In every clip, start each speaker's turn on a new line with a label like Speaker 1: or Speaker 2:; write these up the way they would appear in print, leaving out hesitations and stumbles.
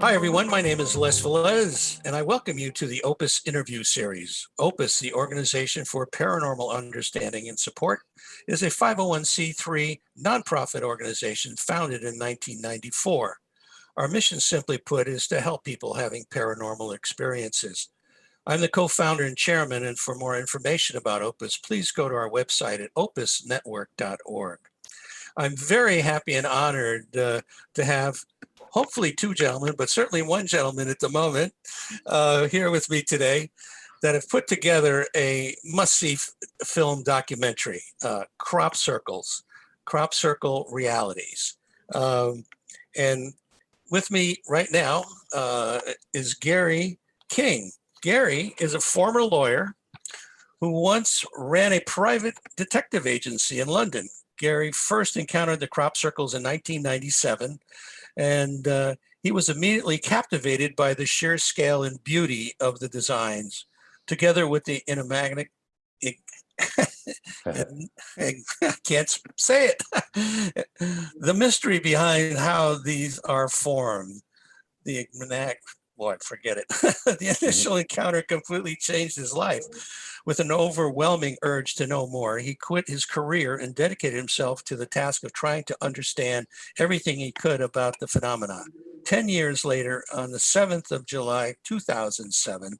Speaker 1: Hi, everyone. My name is Les Velez, and I welcome you to the Opus interview series. Opus, the Organization for Paranormal Understanding and Support, is a 501c3 nonprofit organization founded in 1994. Our mission, simply put, is to help people having paranormal experiences. I'm the co-founder and chairman, and for more information about Opus, please go to our website at opusnetwork.org. I'm very happy and honored to have hopefully two gentlemen, but certainly one gentleman at the moment here with me today that have put together a must-see film documentary, Crop Circles, Crop Circle Realities. And with me right now is Gary King. Gary is a former lawyer who once ran a private detective agency in London. Gary first encountered the crop circles in 1997, and he was immediately captivated by the sheer scale and beauty of the designs, together with the enigmatic, I can't say it, the mystery behind how these are formed. The enigmatic, boy, forget it. The initial encounter completely changed his life. With an overwhelming urge to know more, he quit his career and dedicated himself to the task of trying to understand everything he could about the phenomenon. 10 years later, on the 7th of July, 2007,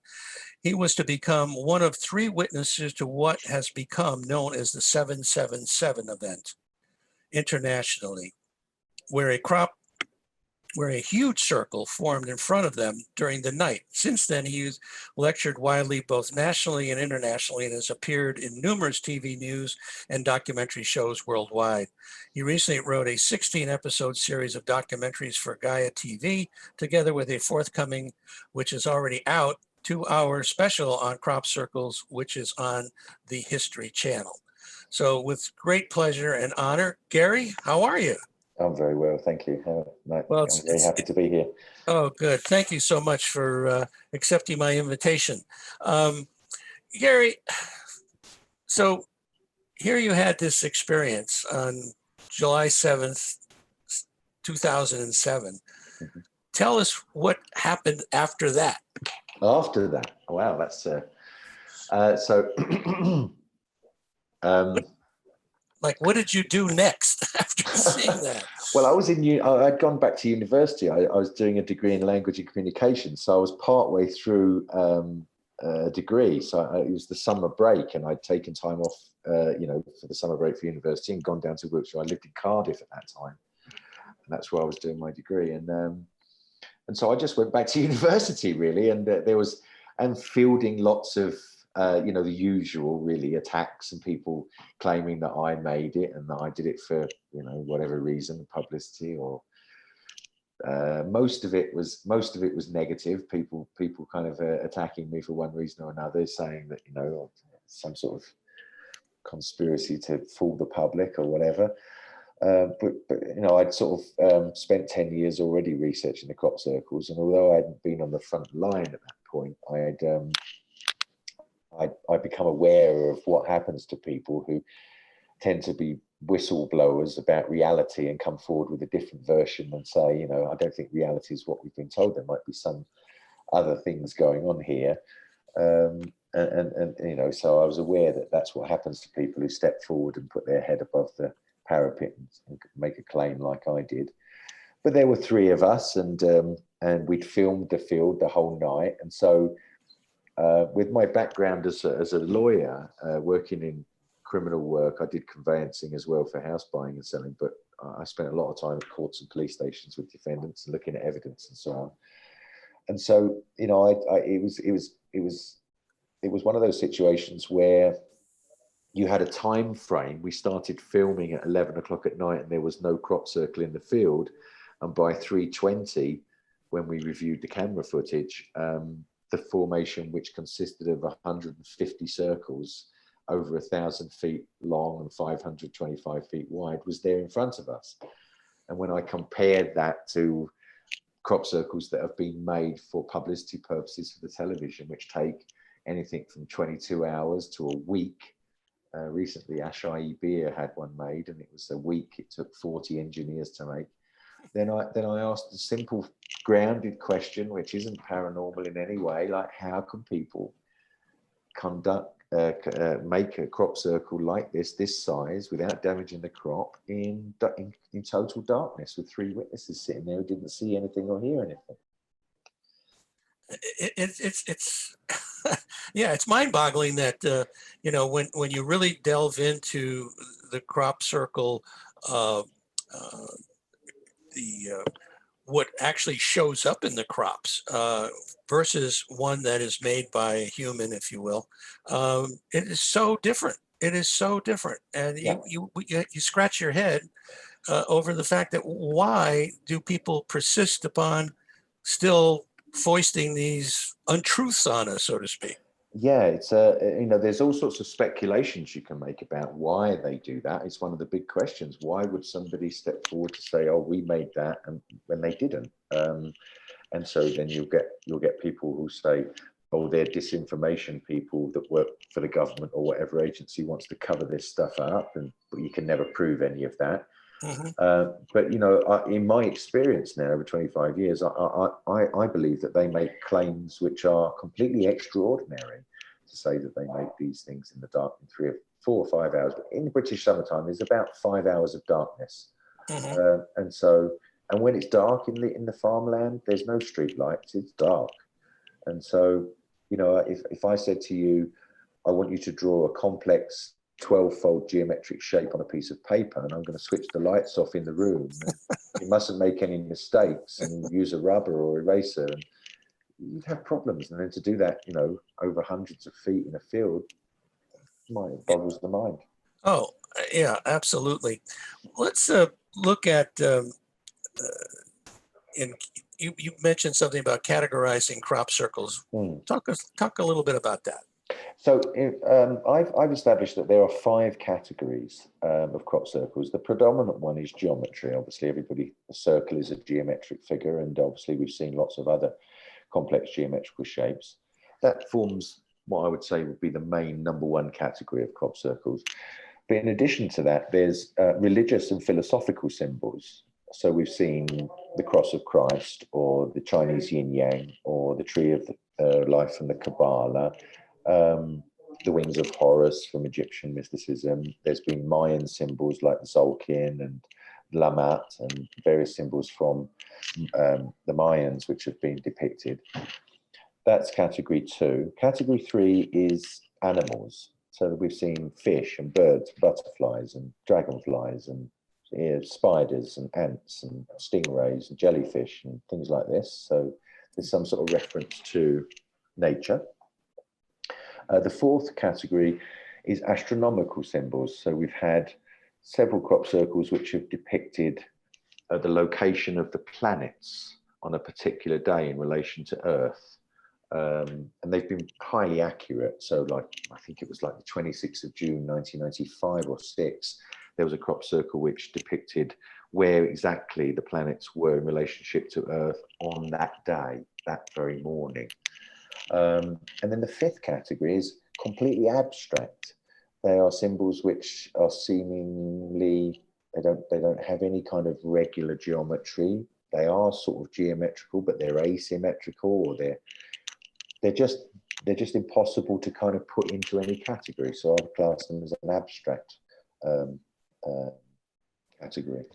Speaker 1: he was to become one of three witnesses to what has become known as the 777 event internationally, where a huge circle formed in front of them during the night. Since then, he's lectured widely, both nationally and internationally, and has appeared in numerous TV news and documentary shows worldwide. He recently wrote a 16-episode series of documentaries for Gaia TV, together with a forthcoming, which is already out, 2-hour special on crop circles, which is on the History Channel. So with great pleasure and honor, Gary, how are you?
Speaker 2: I'm very well, thank you.
Speaker 1: Well,
Speaker 2: I'm very happy to be here.
Speaker 1: Oh, good. Thank you so much for accepting my invitation. Gary, so here you had this experience on July 7th, 2007. Mm-hmm. Tell us what happened after that.
Speaker 2: After that? Wow, that's so...
Speaker 1: Like, what did you do next after seeing that?
Speaker 2: Well, I'd gone back to university. I was doing a degree in language and communication. So I was partway through a degree. So it was the summer break, and I'd taken time off, for the summer break for university and gone down to Wiltshire. I lived in Cardiff at that time, and that's where I was doing my degree. And so I just went back to university, really. And and fielding lots of, the usual really attacks and people claiming that I made it and that I did it for, whatever reason, publicity, or most of it was negative. People kind of attacking me for one reason or another, saying that, some sort of conspiracy to fool the public or whatever. But I'd sort of spent 10 years already researching the crop circles, and although I hadn't been on the front line at that point, I'd become aware of what happens to people who tend to be whistleblowers about reality and come forward with a different version and say, I don't think reality is what we've been told. There might be some other things going on here. So I was aware that that's what happens to people who step forward and put their head above the parapet and make a claim like I did. But there were three of us, and we'd filmed the field the whole night. And so with my background as a lawyer, working in criminal work, I did conveyancing as well for house buying and selling, but I spent a lot of time at courts and police stations with defendants and looking at evidence and so on. And so, it was one of those situations where you had a time frame. We started filming at 11 o'clock at night and there was no crop circle in the field. And by 3:20, when we reviewed the camera footage, the formation, which consisted of 150 circles over 1,000 feet long and 525 feet wide, was there in front of us. And when I compared that to crop circles that have been made for publicity purposes for the television, which take anything from 22 hours to a week. Recently, Ashai Beer had one made, and it was a week. It took 40 engineers to make. then I asked a simple grounded question, which isn't paranormal in any way, like how can people make a crop circle like this size, without damaging the crop, in total darkness, with 3 witnesses sitting there who didn't see anything or hear anything?
Speaker 1: It's yeah, it's mind-boggling that you know, when you really delve into the crop circle, uh, uh, the what actually shows up in the crops versus one that is made by a human, if you will. It is so different. It is so different, and
Speaker 2: Yeah.
Speaker 1: you scratch your head over the fact that why do people persist upon still foisting these untruths on us, so to speak?
Speaker 2: Yeah, it's there's all sorts of speculations you can make about why they do that. It's one of the big questions. Why would somebody step forward to say, "Oh, we made that," and when they didn't? And so then you'll get people who say, "Oh, they're disinformation people that work for the government or whatever agency wants to cover this stuff up," but you can never prove any of that. But in my experience now over 25 years, I believe that they make claims which are completely extraordinary, to say that they make these things in the dark in 3 or 4 or 5 hours. But in the British summertime, there's about 5 hours of darkness, and when it's dark in the farmland, there's no street lights. It's dark, and so if I said to you, I want you to draw a complex 12-fold geometric shape on a piece of paper, and I'm going to switch the lights off in the room, and you mustn't make any mistakes, and use a rubber or eraser, and you'd have problems. And then to do that, over hundreds of feet in a field, boggles the mind.
Speaker 1: Oh, yeah, absolutely. Let's look at you mentioned something about categorizing crop circles. Talk a little bit about that.
Speaker 2: So I've established that there are 5 categories of crop circles. The predominant one is geometry. Obviously, a circle is a geometric figure, and obviously we've seen lots of other complex geometrical shapes. That forms what I would say would be the main number 1 category of crop circles. But in addition to that, there's religious and philosophical symbols. So we've seen the cross of Christ, or the Chinese yin yang, or the tree of life from the Kabbalah, the wings of Horus from Egyptian mysticism. There's been Mayan symbols like the Zolkin and Lamat, and various symbols from the Mayans which have been depicted. That's category 2. Category 3 is animals. So we've seen fish and birds, butterflies and dragonflies, and spiders and ants and stingrays and jellyfish and things like this. So there's some sort of reference to nature. The 4th category is astronomical symbols. So we've had several crop circles which have depicted the location of the planets on a particular day in relation to Earth. And they've been highly accurate. So I think it was like the 26th of June, 1995 or 6, there was a crop circle which depicted where exactly the planets were in relationship to Earth on that day, that very morning. And then the 5th category is completely abstract. They are symbols which are seemingly, they don't have any kind of regular geometry. They are sort of geometrical, but they're asymmetrical, or they're just impossible to kind of put into any category. So I'd class them as an abstract category.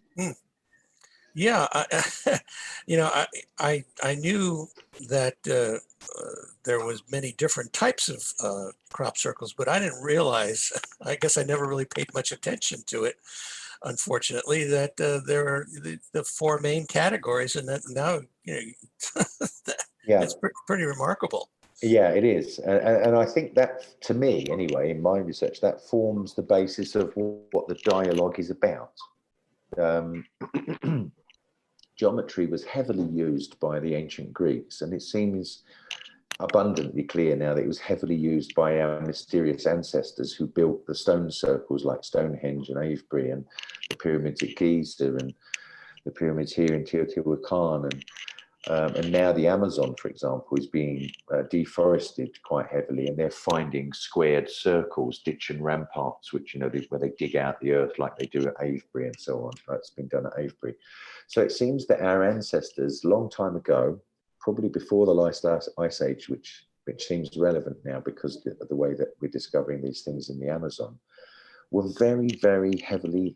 Speaker 1: Yeah, I knew that there was many different types of crop circles, but I didn't realize. I guess I never really paid much attention to it. Unfortunately, that there are the 4 main categories, and that now it's pretty remarkable.
Speaker 2: Yeah, it is. And I think that, to me anyway, in my research, that forms the basis of what the dialogue is about. Geometry was heavily used by the ancient Greeks, and it seems abundantly clear now that it was heavily used by our mysterious ancestors who built the stone circles like Stonehenge and Avebury, and the pyramids at Giza, and the pyramids here in Teotihuacan. And now the Amazon, for example, is being deforested quite heavily, and they're finding squared circles, ditch and ramparts, which, you know, where they dig out the earth like they do at Avebury and so on. It's been done at Avebury. So it seems that our ancestors, long time ago, probably before the last ice age, which seems relevant now because of the way that we're discovering these things in the Amazon, were very, very heavily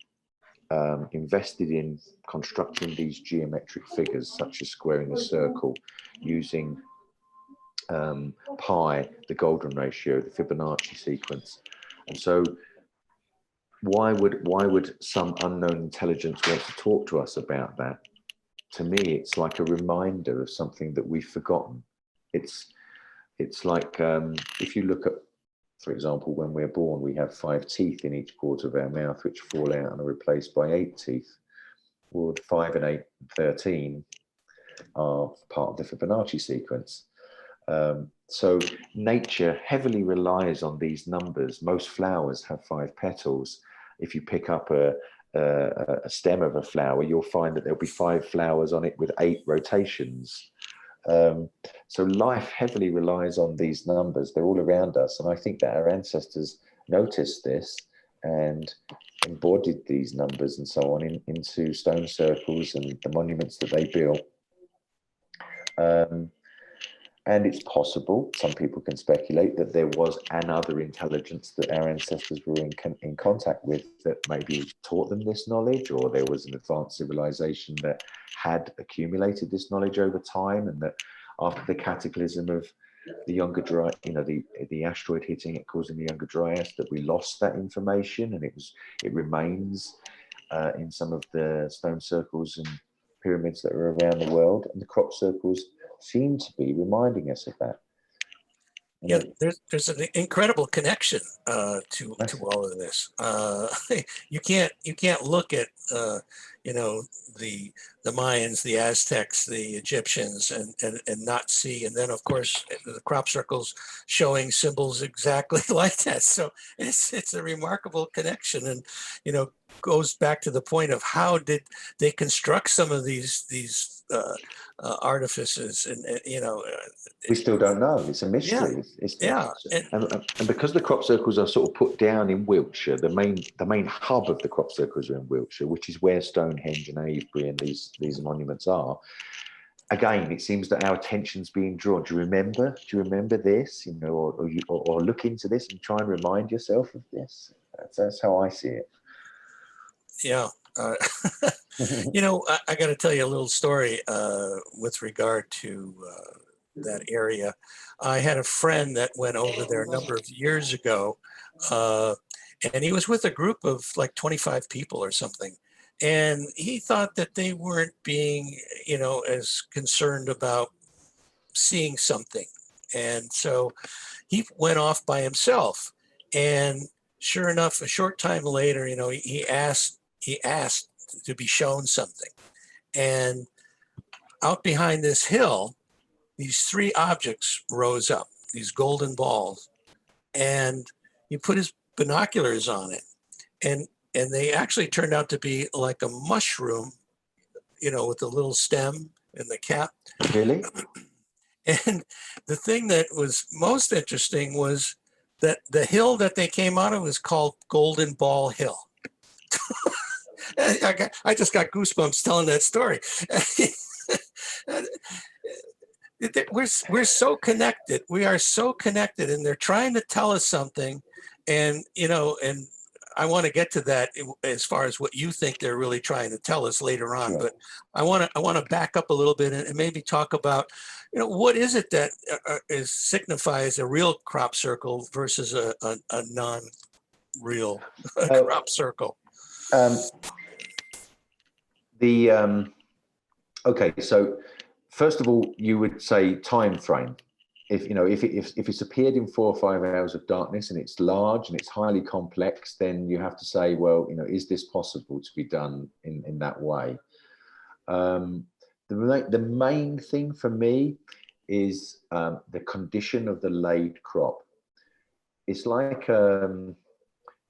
Speaker 2: invested in constructing these geometric figures, such as squaring a circle, using pi, the golden ratio, the Fibonacci sequence. And so why would some unknown intelligence want to talk to us about that? To me, it's like a reminder of something that we've forgotten. It's like if you look at, for example, when we're born, we have 5 teeth in each quarter of our mouth, which fall out and are replaced by 8 teeth. Well, 5 and 8 and 13 are part of the Fibonacci sequence. So nature heavily relies on these numbers. Most flowers have 5 petals. If you pick up a stem of a flower, you'll find that there'll be 5 flowers on it with 8 rotations. So life heavily relies on these numbers. They're all around us. And I think that our ancestors noticed this and embodied these numbers and so on into stone circles and the monuments that they built. And it's possible, some people can speculate, that there was another intelligence that our ancestors were in contact with that maybe taught them this knowledge, or there was an advanced civilization that had accumulated this knowledge over time, and that after the cataclysm of the Younger Dryas, you know, the asteroid hitting it, causing the Younger Dryas, that we lost that information, and it remains in some of the stone circles and pyramids that are around the world, and the crop circles seem to be reminding us of that.
Speaker 1: Yeah, there's an incredible connection to all of this. You can't look at you know, the Mayans, the Aztecs, the Egyptians, and not see. And then of course the crop circles showing symbols exactly like that. So it's a remarkable connection, and you know, goes back to the point of how did they construct some of these artifices, and you know,
Speaker 2: we still don't know. It's a mystery. And because the crop circles are sort of put down in Wiltshire, the main hub of the crop circles are in Wiltshire, which is where Stonehenge and Avebury and these monuments are. Again, it seems that our attention's being drawn. Do you remember this? You know, or look into this and try and remind yourself of this. That's how I see it.
Speaker 1: Yeah. You know, I got to tell you a little story with regard to that area. I had a friend that went over there a number of years ago, and he was with a group of like 25 people or something. And he thought that they weren't being, you know, as concerned about seeing something. And so he went off by himself. And sure enough, a short time later, you know, he asked to be shown something. And out behind this hill, these 3 objects rose up, these golden balls. And he put his binoculars on it. And they actually turned out to be like a mushroom, you know, with a little stem and the cap.
Speaker 2: Really?
Speaker 1: And the thing that was most interesting was that the hill that they came out of was called Golden Ball Hill. I just got goosebumps telling that story. We're so connected. We are so connected, and they're trying to tell us something. And, you know, and I want to get to that as far as what you think they're really trying to tell us later on. Sure. But I want to back up a little bit and maybe talk about, you know, what is it that signifies a real crop circle versus a non-real crop circle?
Speaker 2: Okay, so first of all, you would say time frame. If you know, if it's appeared in 4 or 5 hours of darkness and it's large and it's highly complex, then you have to say, well, you know, is this possible to be done in that way? The main thing for me is the condition of the laid crop. It's like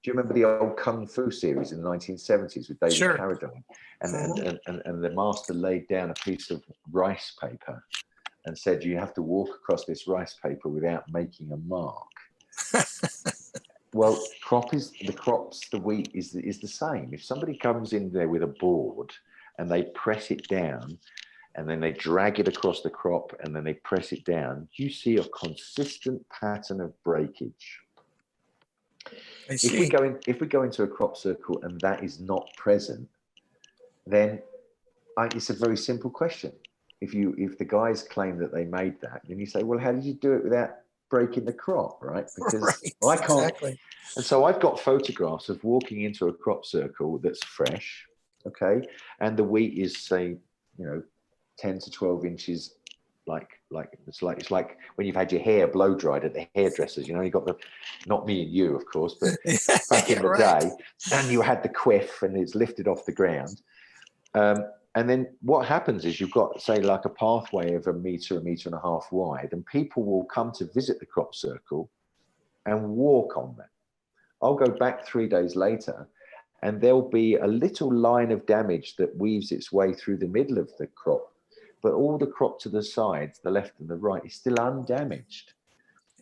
Speaker 2: Do you remember the old Kung Fu series in the 1970s with David
Speaker 1: Sure.
Speaker 2: Carradine? And the master laid down a piece of rice paper and said, you have to walk across this rice paper without making a mark. Well, the wheat is the same. If somebody comes in there with a board and they press it down and then they drag it across the crop and then they press it down, you see a consistent pattern of breakage.
Speaker 1: I see.
Speaker 2: If we go into a crop circle and that is not present, then it's a very simple question. If the guys claim that they made that, then you say, well, how did you do it without breaking the crop, right? Because I can't.
Speaker 1: Exactly.
Speaker 2: And so I've got photographs of walking into a crop circle that's fresh, okay, and the wheat is, say, 10 to 12 inches. It's like when you've had your hair blow dried at the hairdressers, you got not me and you, of course, but back in the day, and you had the quiff and it's lifted off the ground. And then what happens is you've got, say, like a pathway of a meter and a half wide, and people will come to visit the crop circle and walk on that. I'll go back 3 days later and there'll be a little line of damage that weaves its way through the middle of the crop. But all the crop to the sides, the left and the right, is still undamaged.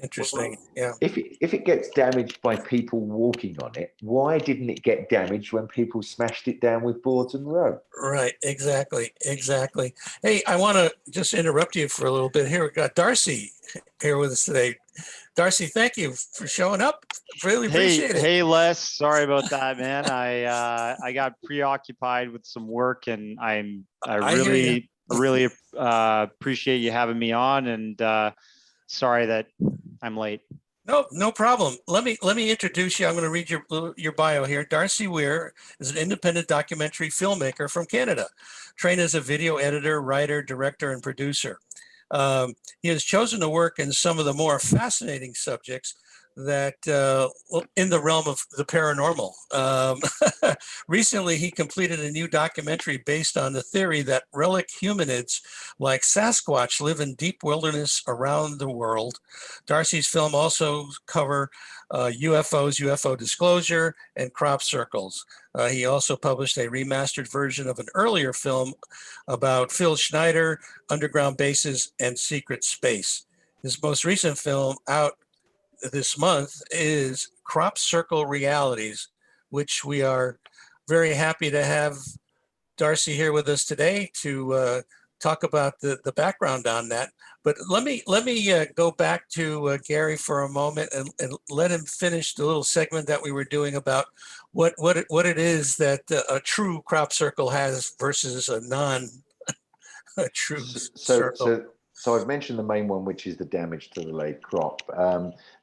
Speaker 1: Interesting.
Speaker 2: Well,
Speaker 1: yeah.
Speaker 2: If it gets damaged by people walking on it, why didn't it get damaged when people smashed it down with boards and rope?
Speaker 1: Right. Exactly. Hey, I want to just interrupt you for a little bit here. We've got Darcy here with us today. Darcy, thank you for showing up. Really appreciate it.
Speaker 3: Hey, Les. Sorry about that, man. I got preoccupied with some work, and I really appreciate you having me on. And sorry that I'm late.
Speaker 1: No problem. Let me introduce you. I'm going to read your bio here. Darcy Weir is an independent documentary filmmaker from Canada, trained as a video editor, writer, director, and producer. He has chosen to work in some of the more fascinating subjects that in the realm of the paranormal. Recently, he completed a new documentary based on the theory that relic humanids like Sasquatch live in deep wilderness around the world. Darcy's film also cover UFOs, UFO disclosure, and crop circles. He also published a remastered version of an earlier film about Phil Schneider, underground bases, and secret space. His most recent film out this month is Crop Circle Realities, which we are very happy to have Darcy here with us today to talk about the background on that. But let me go back to Gary for a moment and let him finish the little segment that we were doing about what it is that a true crop circle has versus a true circle.
Speaker 2: So I've mentioned the main one, which is the damage to the laid crop.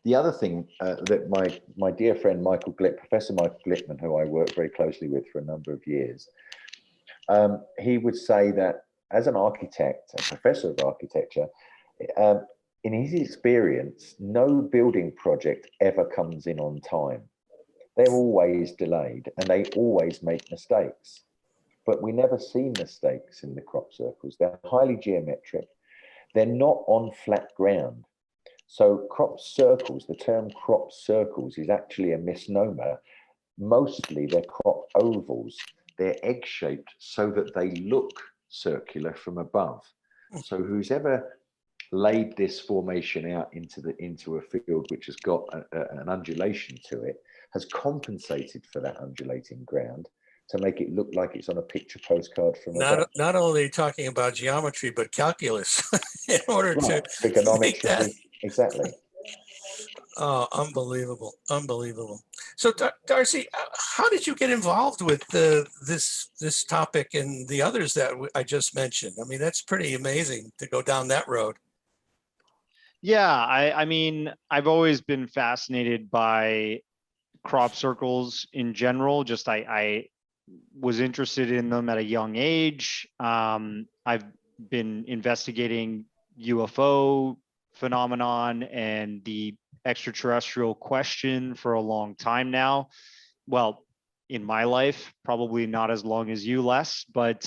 Speaker 2: The other thing that my dear friend Professor Michael Glickman, who I worked very closely with for a number of years, he would say that as an architect, a professor of architecture, in his experience, no building project ever comes in on time. They're always delayed and they always make mistakes. But we never see mistakes in the crop circles. They're highly geometric. They're not on flat ground. So crop circles, the term crop circles is actually a misnomer. Mostly they're crop ovals. They're egg-shaped so that they look circular from above. So who's ever laid this formation out into a field which has got an undulation to it has compensated for that undulating ground to make it look like it's on a picture postcard from above.
Speaker 1: Not only talking about geometry, but calculus in order to make that.
Speaker 2: Exactly.
Speaker 1: Oh, unbelievable. So Darcy, how did you get involved with this topic and the others that I just mentioned? I mean, that's pretty amazing to go down that road.
Speaker 3: Yeah, I mean, I've always been fascinated by crop circles in general. Just I was interested in them at a young age. I've been investigating UFO phenomenon and the extraterrestrial question for a long time now. Well, in my life, probably not as long as you, Les, but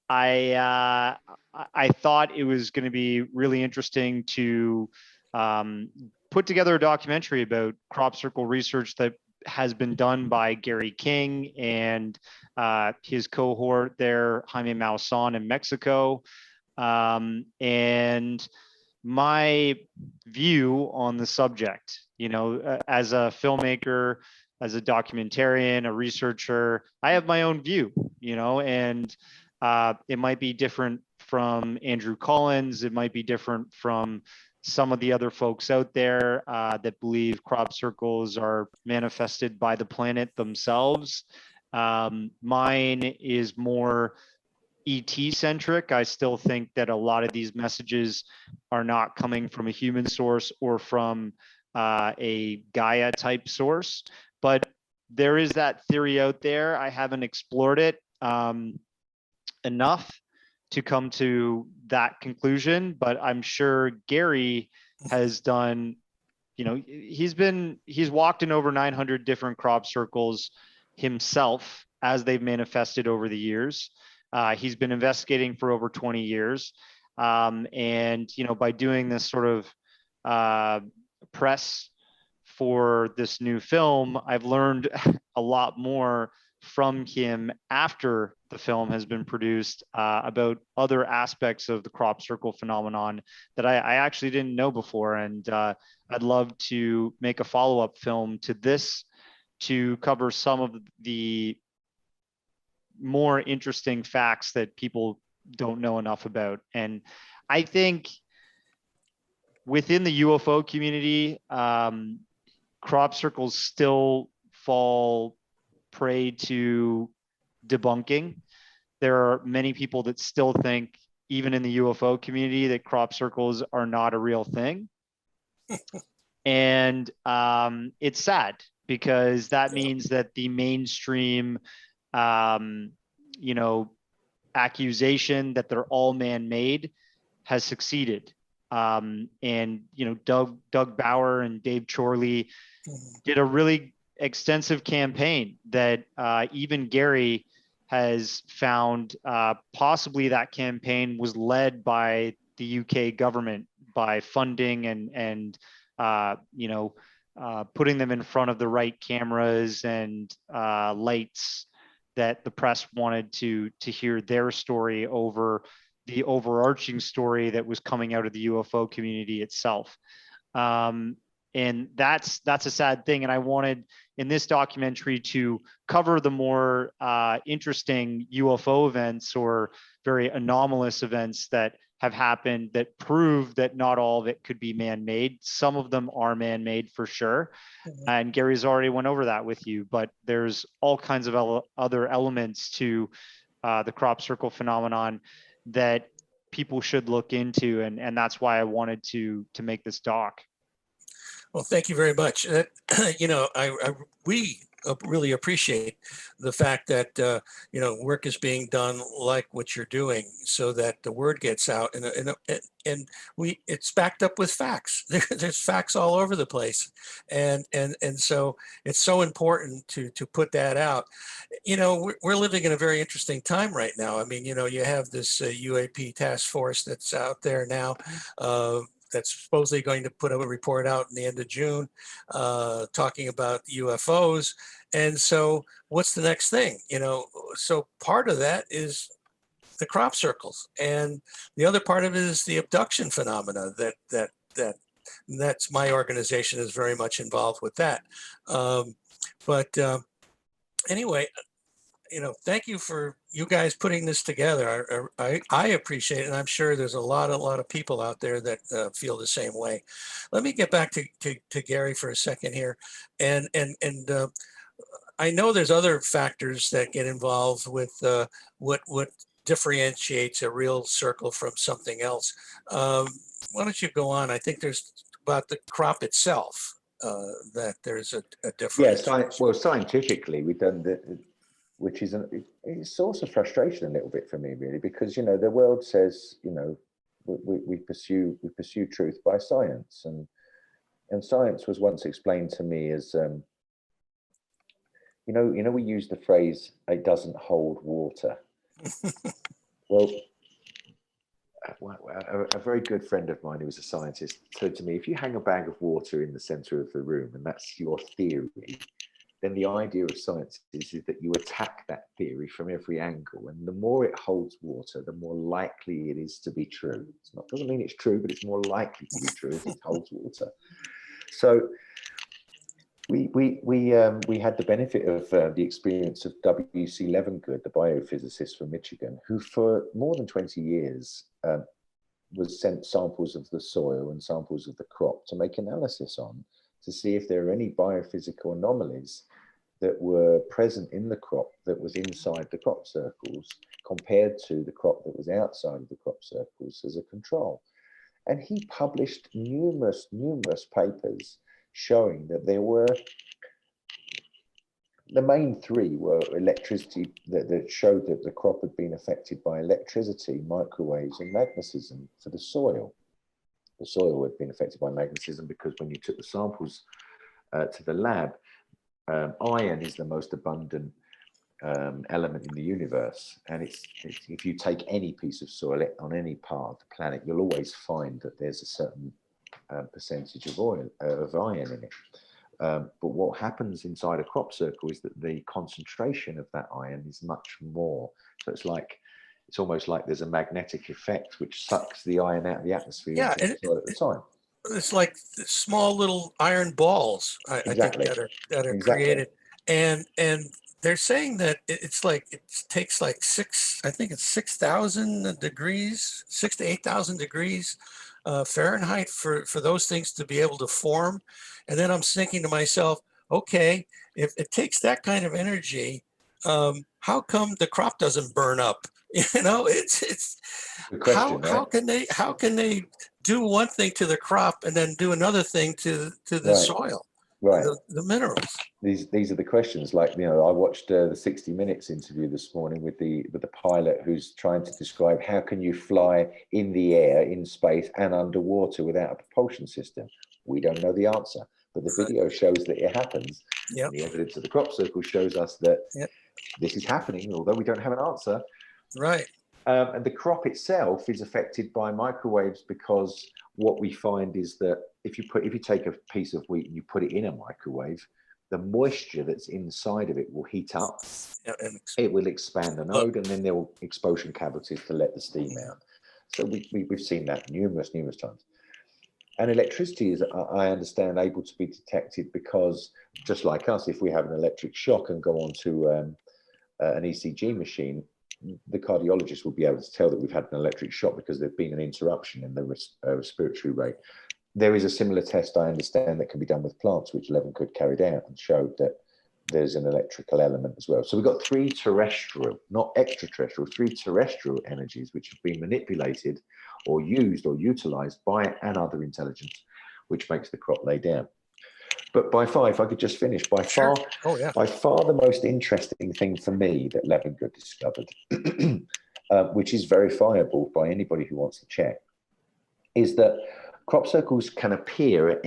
Speaker 3: I thought it was going to be really interesting to put together a documentary about crop circle research that has been done by Gary King and his cohort there, Jaime Maussan in Mexico. And my view on the subject, as a filmmaker, as a documentarian, a researcher, I have my own view, and it might be different from Andrew Collins. It might be different from some of the other folks out there that believe crop circles are manifested by the planet themselves. Mine is more ET centric. I still think that a lot of these messages are not coming from a human source or from a Gaia type source, but there is that theory out there. I haven't explored it enough to come to that conclusion, but I'm sure Gary has done, he's walked in over 900 different crop circles himself as they've manifested over the years. He's been investigating for over 20 years. And, by doing this sort of press for this new film, I've learned a lot more from him after the film has been produced about other aspects of the crop circle phenomenon that I actually didn't know before. And I'd love to make a follow-up film to this to cover some of the more interesting facts that people don't know enough about. And I think within the UFO community, crop circles still fall prey to debunking. There are many people that still think, even in the UFO community, that crop circles are not a real thing. And it's sad, because that means that the mainstream accusation that they're all man-made has succeeded. And Doug Bauer and Dave Chorley did a really extensive campaign that even Gary has found possibly that campaign was led by the UK government by funding and putting them in front of the right cameras and lights, that the press wanted to hear their story over the overarching story that was coming out of the UFO community itself. And that's a sad thing. And I wanted in this documentary to cover the more interesting UFO events or very anomalous events that have happened that prove that not all of it could be man-made. Some of them are man-made for sure. And Gary's already went over that with you, but there's all kinds of other elements to the crop circle phenomenon that people should look into. And that's why I wanted to make this doc.
Speaker 1: Well, thank you very much. We really appreciate the fact that work is being done like what you're doing, so that the word gets out, and it's backed up with facts. There's facts all over the place, and so it's so important to put that out. We're living in a very interesting time right now. I mean, you have this UAP task force that's out there now. That's supposedly going to put a report out in the end of June, talking about UFOs. And so what's the next thing? So part of that is the crop circles. And the other part of it is the abduction phenomena that's my organization is very much involved with that. Anyway, thank you for you guys putting this together. I appreciate it, and I'm sure there's a lot of people out there that feel the same way. Let me get back to Gary for a second here, and I know there's other factors that get involved with what differentiates a real circle from something else. Why don't you go on? I think there's about the crop itself that there's a difference.
Speaker 2: Yes, well, scientifically, we've done the. Which is a source of frustration a little bit for me, really, because the world says we pursue truth by science, and science was once explained to me as we use the phrase "it doesn't hold water." Well, a very good friend of mine who was a scientist said to me, if you hang a bag of water in the center of the room and that's your theory, then the idea of science is that you attack that theory from every angle. And the more it holds water, the more likely it is to be true. Doesn't mean it's true, but it's more likely to be true if it holds water. So we had the benefit of the experience of W.C. Levengood, the biophysicist from Michigan, who for more than 20 years was sent samples of the soil and samples of the crop to make analysis on, to see if there are any biophysical anomalies that were present in the crop that was inside the crop circles compared to the crop that was outside of the crop circles as a control. And he published numerous papers showing that there were, the main three were electricity, that showed that the crop had been affected by electricity, microwaves, and magnetism for the soil. The soil had been affected by magnetism because when you took the samples to the lab, iron is the most abundant element in the universe. And if you take any piece of soil on any part of the planet, you'll always find that there's a certain percentage of iron in it. But what happens inside a crop circle is that the concentration of that iron is much more. So it's almost like there's a magnetic effect which sucks the iron out of the atmosphere into the soil at the time.
Speaker 1: It's like small little iron balls, I think, that are created, and they're saying that it takes like 6,000 degrees, 6,000 to 8,000 degrees Fahrenheit for those things to be able to form. And then I'm thinking to myself, okay, if it takes that kind of energy, how come the crop doesn't burn up? You know, it's
Speaker 2: question,
Speaker 1: how can they do one thing to the crop and then do another thing to the soil, the minerals?
Speaker 2: These are the questions. Like, you know, I watched the 60 Minutes interview this morning with the pilot who's trying to describe how can you fly in the air, in space, and underwater without a propulsion system. We don't know the answer, but the video shows that it happens.
Speaker 1: Yep.
Speaker 2: The evidence of the crop circle shows us that this is happening, although we don't have an answer.
Speaker 1: Right.
Speaker 2: And the crop itself is affected by microwaves, because what we find is that if you take a piece of wheat and you put it in a microwave, the moisture that's inside of it will heat up. It will expand the node, and then there will expulsion cavities to let the steam out. So we've seen that numerous times. And electricity is, I understand, able to be detected because, just like us, if we have an electric shock and go onto an ECG machine, the cardiologist will be able to tell that we've had an electric shock because there's been an interruption in the respiratory rate. There is a similar test, I understand, that can be done with plants, which Levengood carried out and showed that there's an electrical element as well. So we've got three terrestrial, not extraterrestrial, three terrestrial energies which have been manipulated or used or utilized by another intelligence, which makes the crop lay down. But by far, if I could just finish, by far the most interesting thing for me that Levengood discovered, which is verifiable by anybody who wants to check, is that crop circles can appear at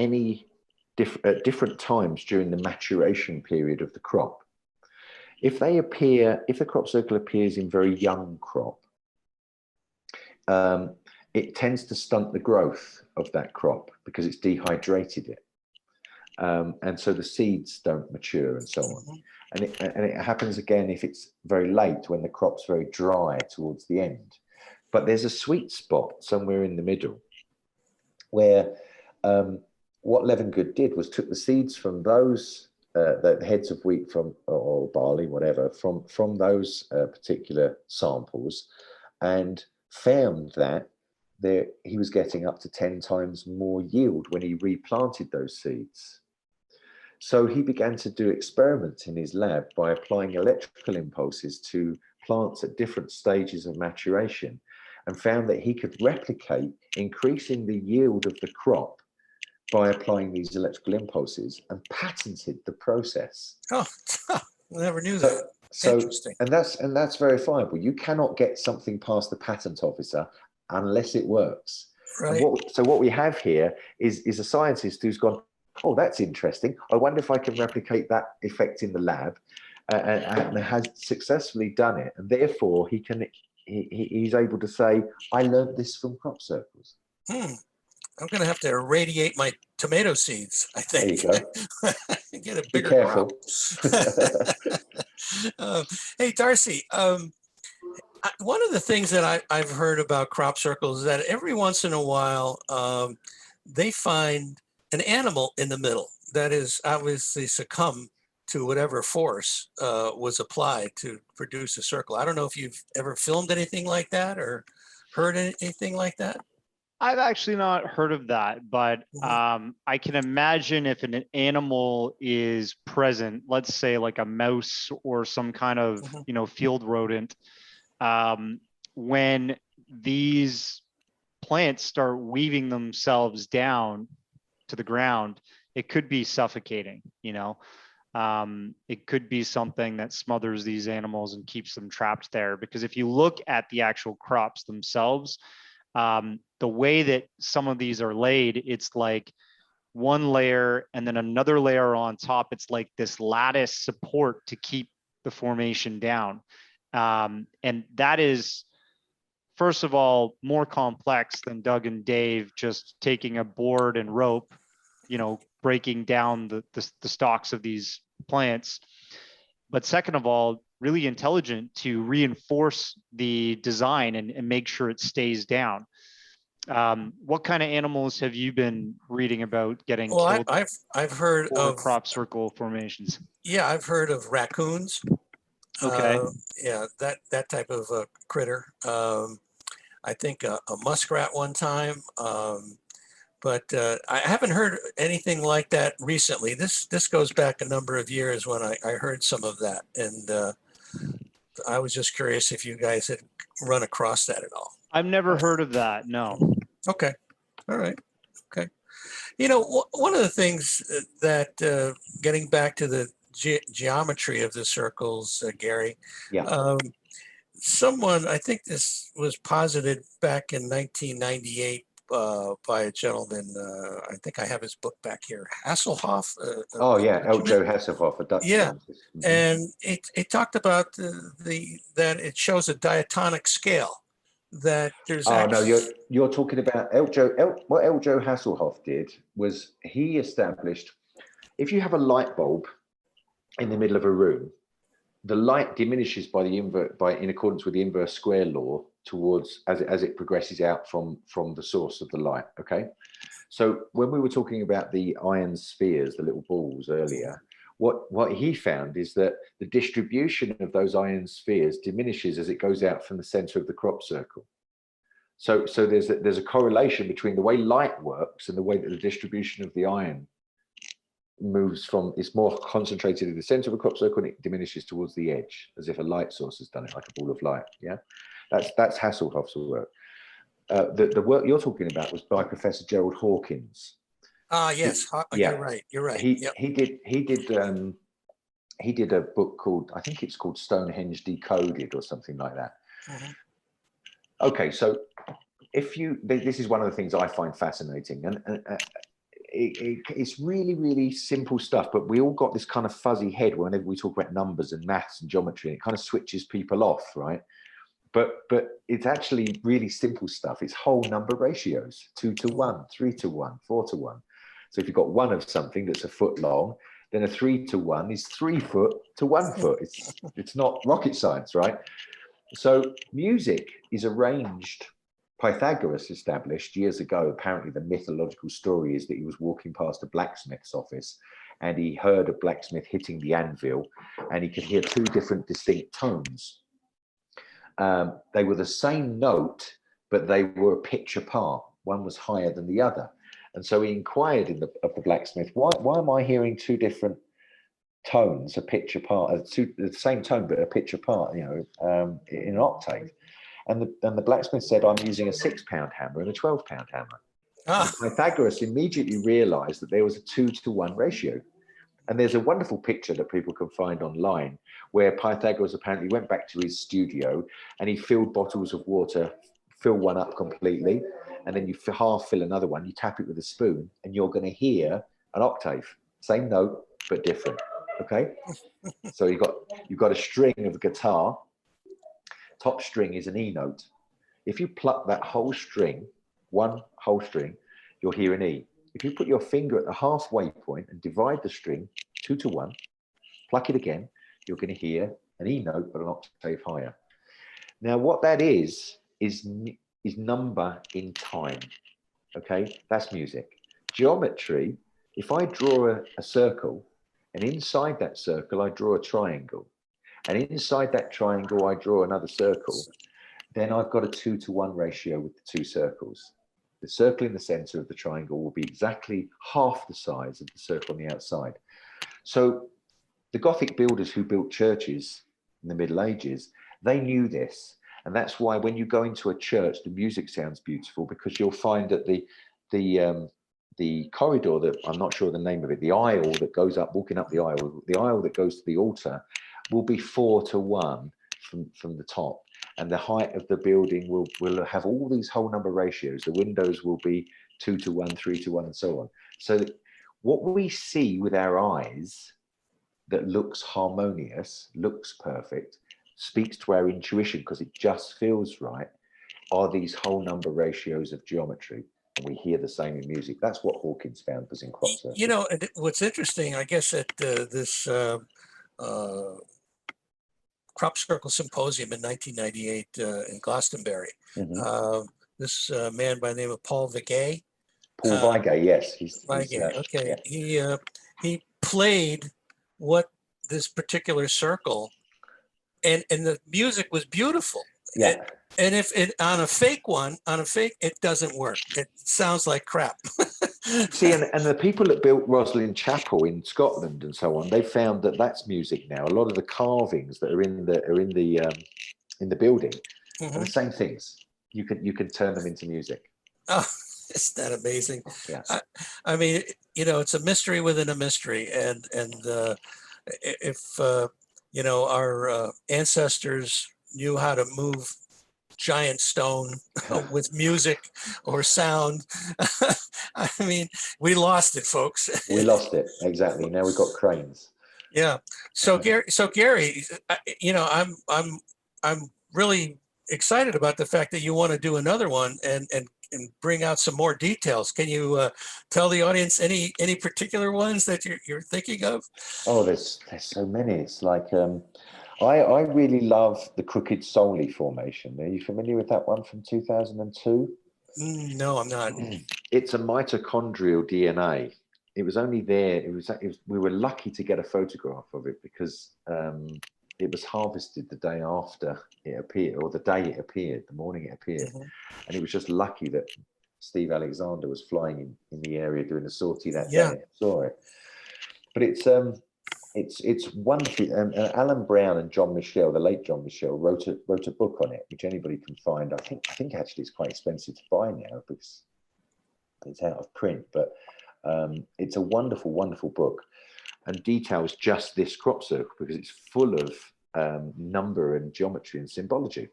Speaker 2: at different times during the maturation period of the crop. If the crop circle appears in very young crop, it tends to stunt the growth of that crop because it's dehydrated it. And so the seeds don't mature and so on. And it happens again if it's very late, when the crop's very dry towards the end. But there's a sweet spot somewhere in the middle where what Levengood did was took the seeds from those, the heads of wheat or barley, whatever, from those particular samples, and found that he was getting up to 10 times more yield when he replanted those seeds. So he began to do experiments in his lab by applying electrical impulses to plants at different stages of maturation, and found that he could replicate increasing the yield of the crop by applying these electrical impulses, and patented the process.
Speaker 1: Oh, I never knew that.
Speaker 2: So,
Speaker 1: interesting.
Speaker 2: And that's verifiable. You cannot get something past the patent officer unless it works.
Speaker 1: Right.
Speaker 2: So what we have here is a scientist who's gone, oh, that's interesting. I wonder if I can replicate that effect in the lab, and has successfully done it. And therefore, he's able to say, I learned this from crop circles.
Speaker 1: I'm going to have to irradiate my tomato seeds, I think.
Speaker 2: There you go.
Speaker 1: Get a
Speaker 2: Be
Speaker 1: bigger
Speaker 2: careful.
Speaker 1: crop. Hey, Darcy, one of the things that I've heard about crop circles is that every once in a while they find an animal in the middle that is obviously succumb to whatever force was applied to produce a circle. I don't know if you've ever filmed anything like that or heard anything like that.
Speaker 3: I've actually not heard of that, but I can imagine if an animal is present, let's say like a mouse or some kind of, field rodent, when these plants start weaving themselves down to the ground, it could be suffocating, it could be something that smothers these animals and keeps them trapped there. Because if you look at the actual crops themselves, the way that some of these are laid, it's like one layer and then another layer on top. It's like this lattice support to keep the formation down. And that is, first of all, more complex than Doug and Dave just taking a board and rope, breaking down the stalks of these plants. But second of all, really intelligent to reinforce the design and make sure it stays down. What kind of animals have you been reading about getting killed?
Speaker 1: I've heard of
Speaker 3: crop circle formations.
Speaker 1: Yeah, I've heard of raccoons.
Speaker 3: Okay.
Speaker 1: Yeah, that type of critter. I think a muskrat one time. But I haven't heard anything like that recently. This goes back a number of years when I heard some of that, and I was just curious if you guys had run across that at all.
Speaker 3: I've never heard of that. No.
Speaker 1: Okay. All right. Okay. One of the things that getting back to the geometry of the circles, Gary.
Speaker 2: Yeah.
Speaker 1: Someone, I think this was posited back in 1998 by a gentleman. I think I have his book back here, Hasselhoff.
Speaker 2: Oh yeah, Eljo Hasselhoff, a Dutch scientist.
Speaker 1: And it talked about that it shows a diatonic scale. That there's.
Speaker 2: Oh no, you're talking about Eljo. What Eljo Hasselhoff did was he established, if you have a light bulb in the middle of a room, the light diminishes in accordance with the inverse square law towards as it progresses out from the source of the light. Okay, so when we were talking about the iron spheres, the little balls earlier, what he found is that the distribution of those iron spheres diminishes as it goes out from the center of the crop circle. So there's a correlation between the way light works and the way that the distribution of the iron moves from, it's more concentrated in the center of a crop circle and it diminishes towards the edge, as if a light source has done it, like a ball of light. Yeah, that's Hasselhoff's work. The work you're talking about was by Professor Gerald Hawkins.
Speaker 1: Yes,
Speaker 2: yeah,
Speaker 1: you're right.
Speaker 2: He did a book called, I think it's called Stonehenge Decoded or something like that. Okay, so this is one of the things I find fascinating, and it's really, really simple stuff, but we all got this kind of fuzzy head whenever we talk about numbers and maths and geometry, and it kind of switches people off, right? But it's actually really simple stuff. It's whole number ratios, 2 to 1, 3 to 1, 4 to 1. So if you've got one of something that's a foot long, then a 3 to 1 is 3 foot to 1 foot. It's not rocket science, right? So music is arranged. Pythagoras established years ago, apparently the mythological story is that he was walking past a blacksmith's office and he heard a blacksmith hitting the anvil and he could hear 2 different distinct tones. They were the same note, but they were a pitch apart. One was higher than the other. And so he inquired of the blacksmith, why am I hearing 2 different tones, a pitch apart, the same tone, but a pitch apart, in an octave? And the blacksmith said, I'm using a 6-pound hammer and a 12-pound hammer. And Pythagoras immediately realized that there was a 2 to 1 ratio. And there's a wonderful picture that people can find online where Pythagoras apparently went back to his studio and he filled bottles of water, fill one up completely, and then you half fill another one, you tap it with a spoon, and you're going to hear an octave. Same note, but different. Okay? So you've got a string of a guitar. Top string is an E note. If you pluck that whole string, one whole string, you'll hear an E. If you put your finger at the halfway point and divide the string 2 to 1, pluck it again, you're going to hear an E note, but an octave higher. Now, what that is number in time. Okay, that's music. Geometry, if I draw a circle, and inside that circle, I draw a triangle, and inside that triangle, I draw another circle, then I've got a 2 to 1 ratio with the two circles. The circle in the center of the triangle will be exactly half the size of the circle on the outside. So the Gothic builders who built churches in the Middle Ages, they knew this. And that's why when you go into a church, the music sounds beautiful, because you'll find that the corridor, that I'm not sure the name of it, the aisle that goes up, walking up the aisle that goes to the altar will be 4 to 1 from the top. And the height of the building will have all these whole number ratios. The windows will be 2 to 1, 3 to 1, and so on. So what we see with our eyes that looks harmonious, looks perfect, speaks to our intuition because it just feels right, are these whole number ratios of geometry. And we hear the same in music. That's what Hawkins found was in crop circles.
Speaker 1: You know, what's interesting, I guess, at this crop circle symposium in 1998 in Glastonbury, this man by the name of Paul Vigay.
Speaker 2: Paul Vigay, yes.
Speaker 1: Vigay, okay.
Speaker 2: Yeah.
Speaker 1: He played what this particular circle, and the music was beautiful.
Speaker 2: Yeah.
Speaker 1: And if it on a fake, it doesn't work. It sounds like crap.
Speaker 2: See, and the people that built Roslin Chapel in Scotland and so on, they found that that's music now. A lot of the carvings that are in the building are the same things. You can turn them into music.
Speaker 1: Oh, isn't that amazing?
Speaker 2: Yeah.
Speaker 1: I mean, you know, it's a mystery within a mystery, and if you know, our ancestors knew how to move giant stone with music or sound. I mean, we lost it, folks.
Speaker 2: We lost it, exactly. Now we've got cranes.
Speaker 1: Yeah. So Gary, you know, I'm really excited about the fact that you want to do another one and bring out some more details. Can you tell the audience any particular ones that you're thinking of?
Speaker 2: Oh, there's so many. It's like I really love the Crooked Soli formation. Are you familiar with that one from 2002?
Speaker 1: No, I'm not.
Speaker 2: It's a mitochondrial DNA. It was only there. We were lucky to get a photograph of it because it was harvested the day after it appeared, or the day it appeared, the morning it appeared. And it was just lucky that Steve Alexander was flying in the area doing the sortie that day and saw it. But it's wonderful. Alan Brown and John Michel, the late John Michel, wrote a book on it, which anybody can find. I think actually it's quite expensive to buy now because it's out of print. But it's a wonderful, wonderful book, and details just this crop circle because it's full of number and geometry and symbology.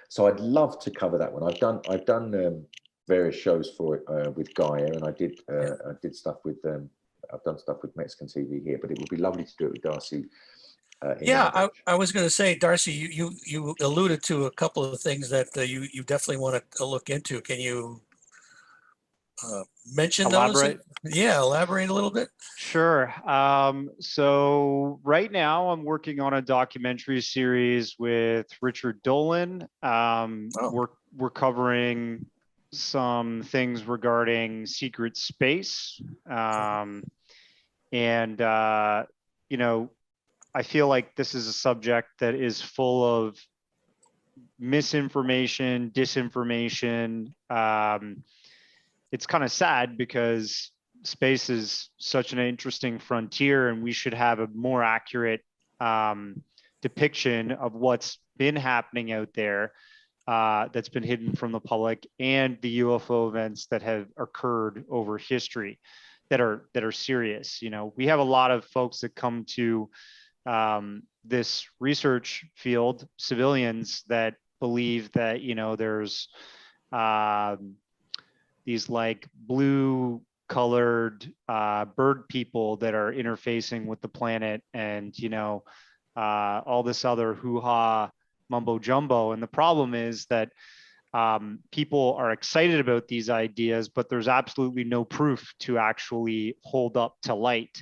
Speaker 2: So I'd love to cover that one. I've done various shows for it with Gaia, and I did stuff with I've done stuff with Mexican TV here, but it would be lovely to do it with Darcy.
Speaker 1: I was going to say, Darcy, you alluded to a couple of things that you definitely want to look into. Can you mention
Speaker 3: Elaborate?
Speaker 1: those? Yeah, elaborate a little bit.
Speaker 3: Sure. So right now I'm working on a documentary series with Richard Dolan. We're covering some things regarding secret space. You know, I feel like this is a subject that is full of misinformation, disinformation. It's kind of sad because space is such an interesting frontier, and we should have a more accurate depiction of what's been happening out there that's been hidden from the public, and the UFO events that have occurred over history that are serious. You know, we have a lot of folks that come to this research field, civilians that believe that, you know, there's these like blue colored bird people that are interfacing with the planet, and, you know, all this other hoo-ha mumbo jumbo. And the problem is that people are excited about these ideas, but there's absolutely no proof to actually hold up to light.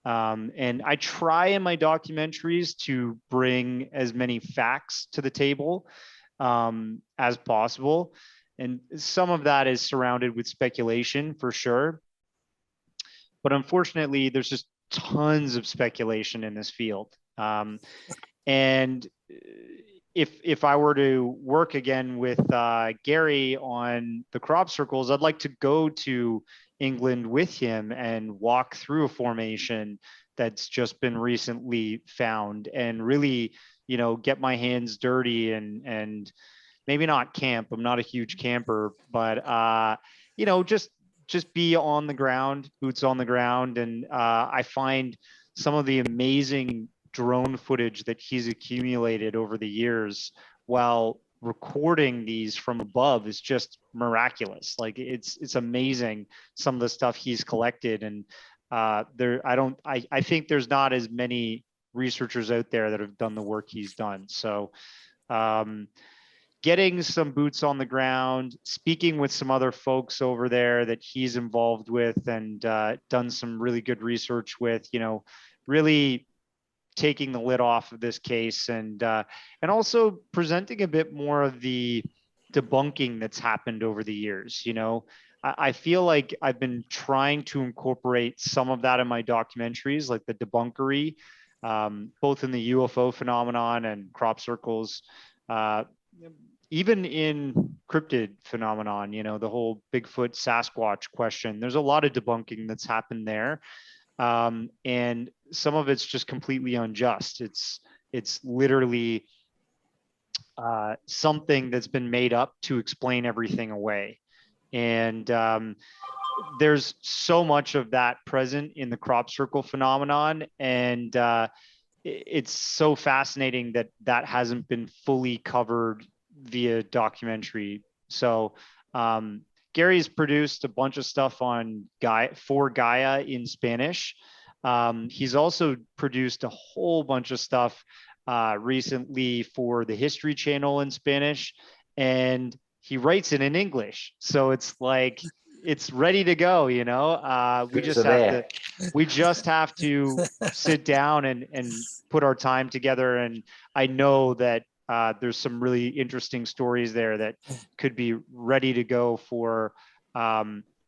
Speaker 3: And I try in my documentaries to bring as many facts to the table as possible. And some of that is surrounded with speculation for sure. But unfortunately, there's just tons of speculation in this field. And if I were to work again with Gary on the crop circles, I'd like to go to England with him and walk through a formation that's just been recently found and really, you know, get my hands dirty and maybe not camp. I'm not a huge camper, but you know, just be on the ground, boots on the ground. And I find some of the amazing drone footage that he's accumulated over the years while recording these from above is just miraculous. Like it's amazing some of the stuff he's collected. And I think there's not as many researchers out there that have done the work he's done. So getting some boots on the ground, speaking with some other folks over there that he's involved with and done some really good research with, you know, really taking the lid off of this case and also presenting a bit more of the debunking that's happened over the years. You know, I feel like I've been trying to incorporate some of that in my documentaries, like the debunkery, both in the UFO phenomenon and crop circles, even in cryptid phenomenon, you know, the whole Bigfoot Sasquatch question. There's a lot of debunking that's happened there. And some of it's just completely unjust. It's literally something that's been made up to explain everything away. And there's so much of that present in the crop circle phenomenon. And it's so fascinating that that hasn't been fully covered via documentary. So Gary's produced a bunch of stuff on Gaia in Spanish. He's also produced a whole bunch of stuff recently for the History Channel in Spanish, and he writes it in English. So it's like it's ready to go. You know, we just have to sit down and put our time together. And I know that there's some really interesting stories there that could be ready to go for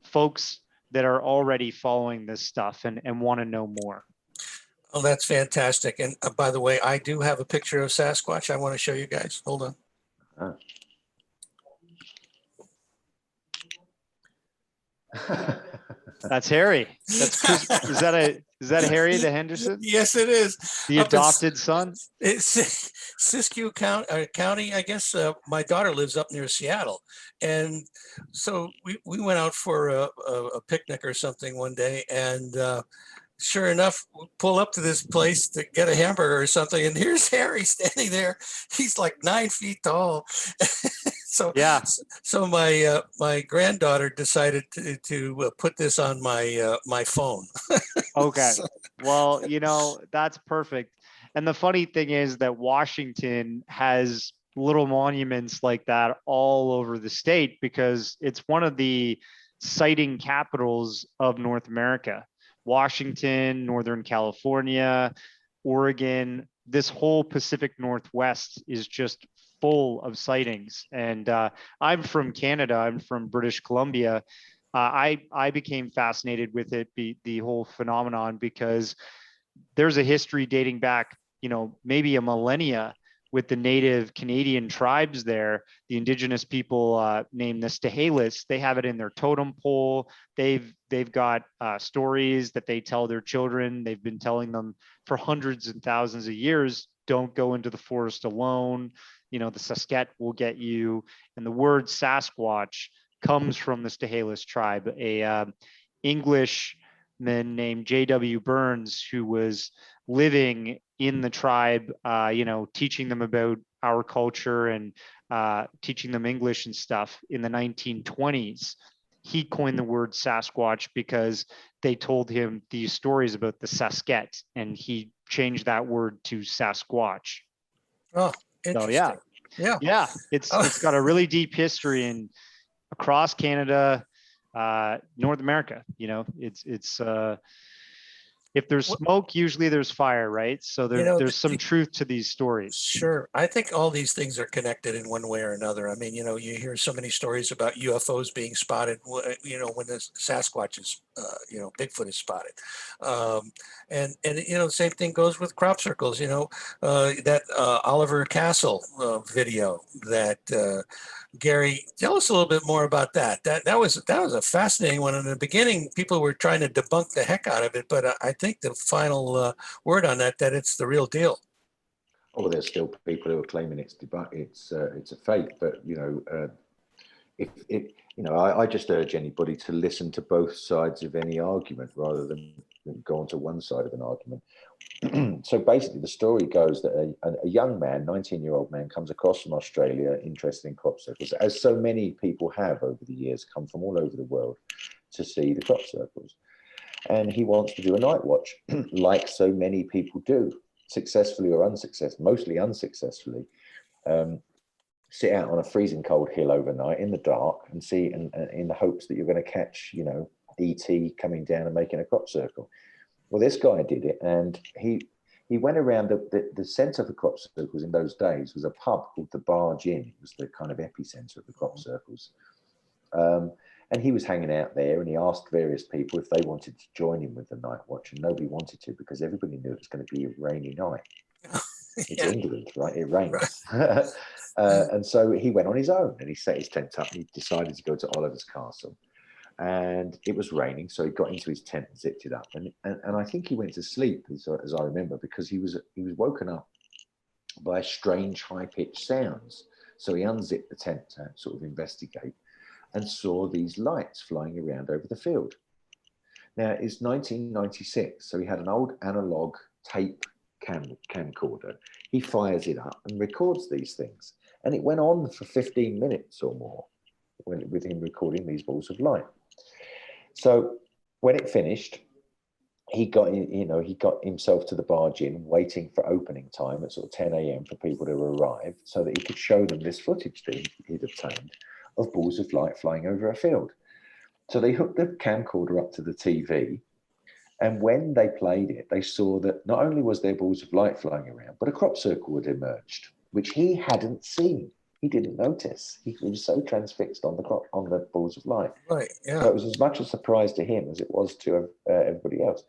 Speaker 3: folks that are already following this stuff and want to know more.
Speaker 1: Oh, that's fantastic. And by the way, I do have a picture of Sasquatch I want to show you guys. Hold on.
Speaker 3: That's Harry. That's Chris. Is that Harry the Henderson?
Speaker 1: Yes, it is.
Speaker 3: The adopted son?
Speaker 1: It's Siskiyou County, I guess. My daughter lives up near Seattle. And so we went out for a picnic or something one day. And sure enough, we pull up to this place to get a hamburger or something. And here's Harry standing there. He's like 9 feet tall. So yeah. So my granddaughter decided to put this on my phone.
Speaker 3: Okay. Well, you know, that's perfect. And the funny thing is that Washington has little monuments like that all over the state because it's one of the sighting capitals of North America. Washington, Northern California, Oregon, this whole Pacific Northwest is just full of sightings. And I'm from Canada. I'm from British Columbia. I became fascinated with it, the whole phenomenon, because there's a history dating back, you know, maybe a millennia with the native Canadian tribes there, the indigenous people named the Stehelis. They have it in their totem pole. They've got stories that they tell their children. They've been telling them for hundreds and thousands of years, don't go into the forest alone. You know, the Sasquatch will get you. And the word Sasquatch comes from the Stehelis tribe, a Englishman named J.W. Burns, who was living in the tribe, you know, teaching them about our culture and teaching them English and stuff in the 1920s. He coined the word Sasquatch because they told him these stories about the Sasquatch, and he changed that word to Sasquatch.
Speaker 1: Oh, interesting.
Speaker 3: So, yeah.
Speaker 1: Yeah.
Speaker 3: Yeah, it's got a really deep history in across Canada, North America. You know, it's if there's smoke, usually there's fire, right? So there's some truth to these stories.
Speaker 1: Sure. I think all these things are connected in one way or another. I mean, you hear so many stories about UFOs being spotted, when the Sasquatch is, Bigfoot is spotted. And same thing goes with crop circles, that Oliver Castle video that, Gary, tell us a little bit more about that. That was a fascinating one. In the beginning, people were trying to debunk the heck out of it, but I think the final word on that it's the real deal.
Speaker 2: Oh, there's still people who are claiming it's a fake, but I just urge anybody to listen to both sides of any argument rather than go onto one side of an argument. So basically, the story goes that a young man, 19-year-old man, comes across from Australia interested in crop circles, as so many people have over the years, come from all over the world to see the crop circles. And he wants to do a night watch, like so many people do, successfully or unsuccessfully, mostly unsuccessfully. Sit out on a freezing cold hill overnight in the dark and see, and in the hopes that you're going to catch, ET coming down and making a crop circle. Well, this guy did it, and he went around the center for crop circles in those days was a pub called the Barge Inn. It was the kind of epicenter of the crop circles. And he was hanging out there, and he asked various people if they wanted to join him with the night watch, and nobody wanted to because everybody knew it was going to be a rainy night. It's England, right? It rains. Right. And so he went on his own, and he set his tent up, and he decided to go to Oliver's Castle. And it was raining, so he got into his tent and zipped it up. And I think he went to sleep, as I remember, because he was woken up by strange high-pitched sounds. So he unzipped the tent to sort of investigate and saw these lights flying around over the field. Now, it's 1996, so he had an old analog tape camcorder. He fires it up and records these things. And it went on for 15 minutes or more with him recording these balls of light. So when it finished, he got himself to the Barge Inn, waiting for opening time at sort of 10 a.m. for people to arrive so that he could show them this footage that he'd obtained of balls of light flying over a field. So they hooked the camcorder up to the TV, and when they played it, they saw that not only was there balls of light flying around, but a crop circle had emerged, which he hadn't seen. He didn't notice. He was so transfixed on the balls of light.
Speaker 1: Right. Yeah.
Speaker 2: So it was as much a surprise to him as it was to everybody else.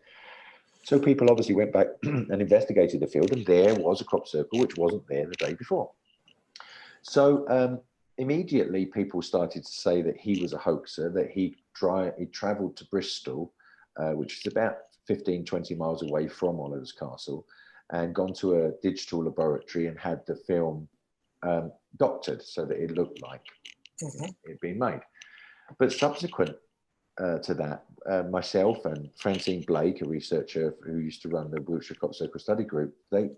Speaker 2: So people obviously went back and investigated the field, and there was a crop circle which wasn't there the day before. So immediately people started to say that he was a hoaxer, that he travelled to Bristol, which is about 15, 20 miles away from Oliver's Castle, and gone to a digital laboratory and had the film doctored so that it looked like it had been made. But subsequent to that, myself and Francine Blake, a researcher who used to run the Wiltshire Crop Circle Study Group, an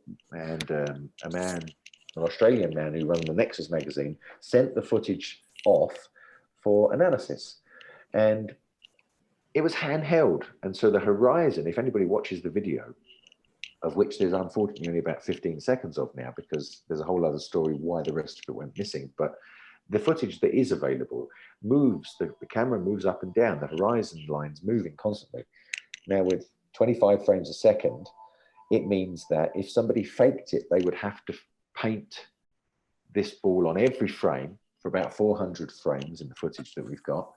Speaker 2: Australian man who ran the Nexus magazine, sent the footage off for analysis. And it was handheld. And so the horizon, if anybody watches the video, of which there's unfortunately only about 15 seconds of now, because there's a whole other story why the rest of it went missing. But the footage that is available moves, the camera moves up and down, the horizon line's moving constantly. Now with 25 frames a second, it means that if somebody faked it, they would have to paint this ball on every frame for about 400 frames in the footage that we've got,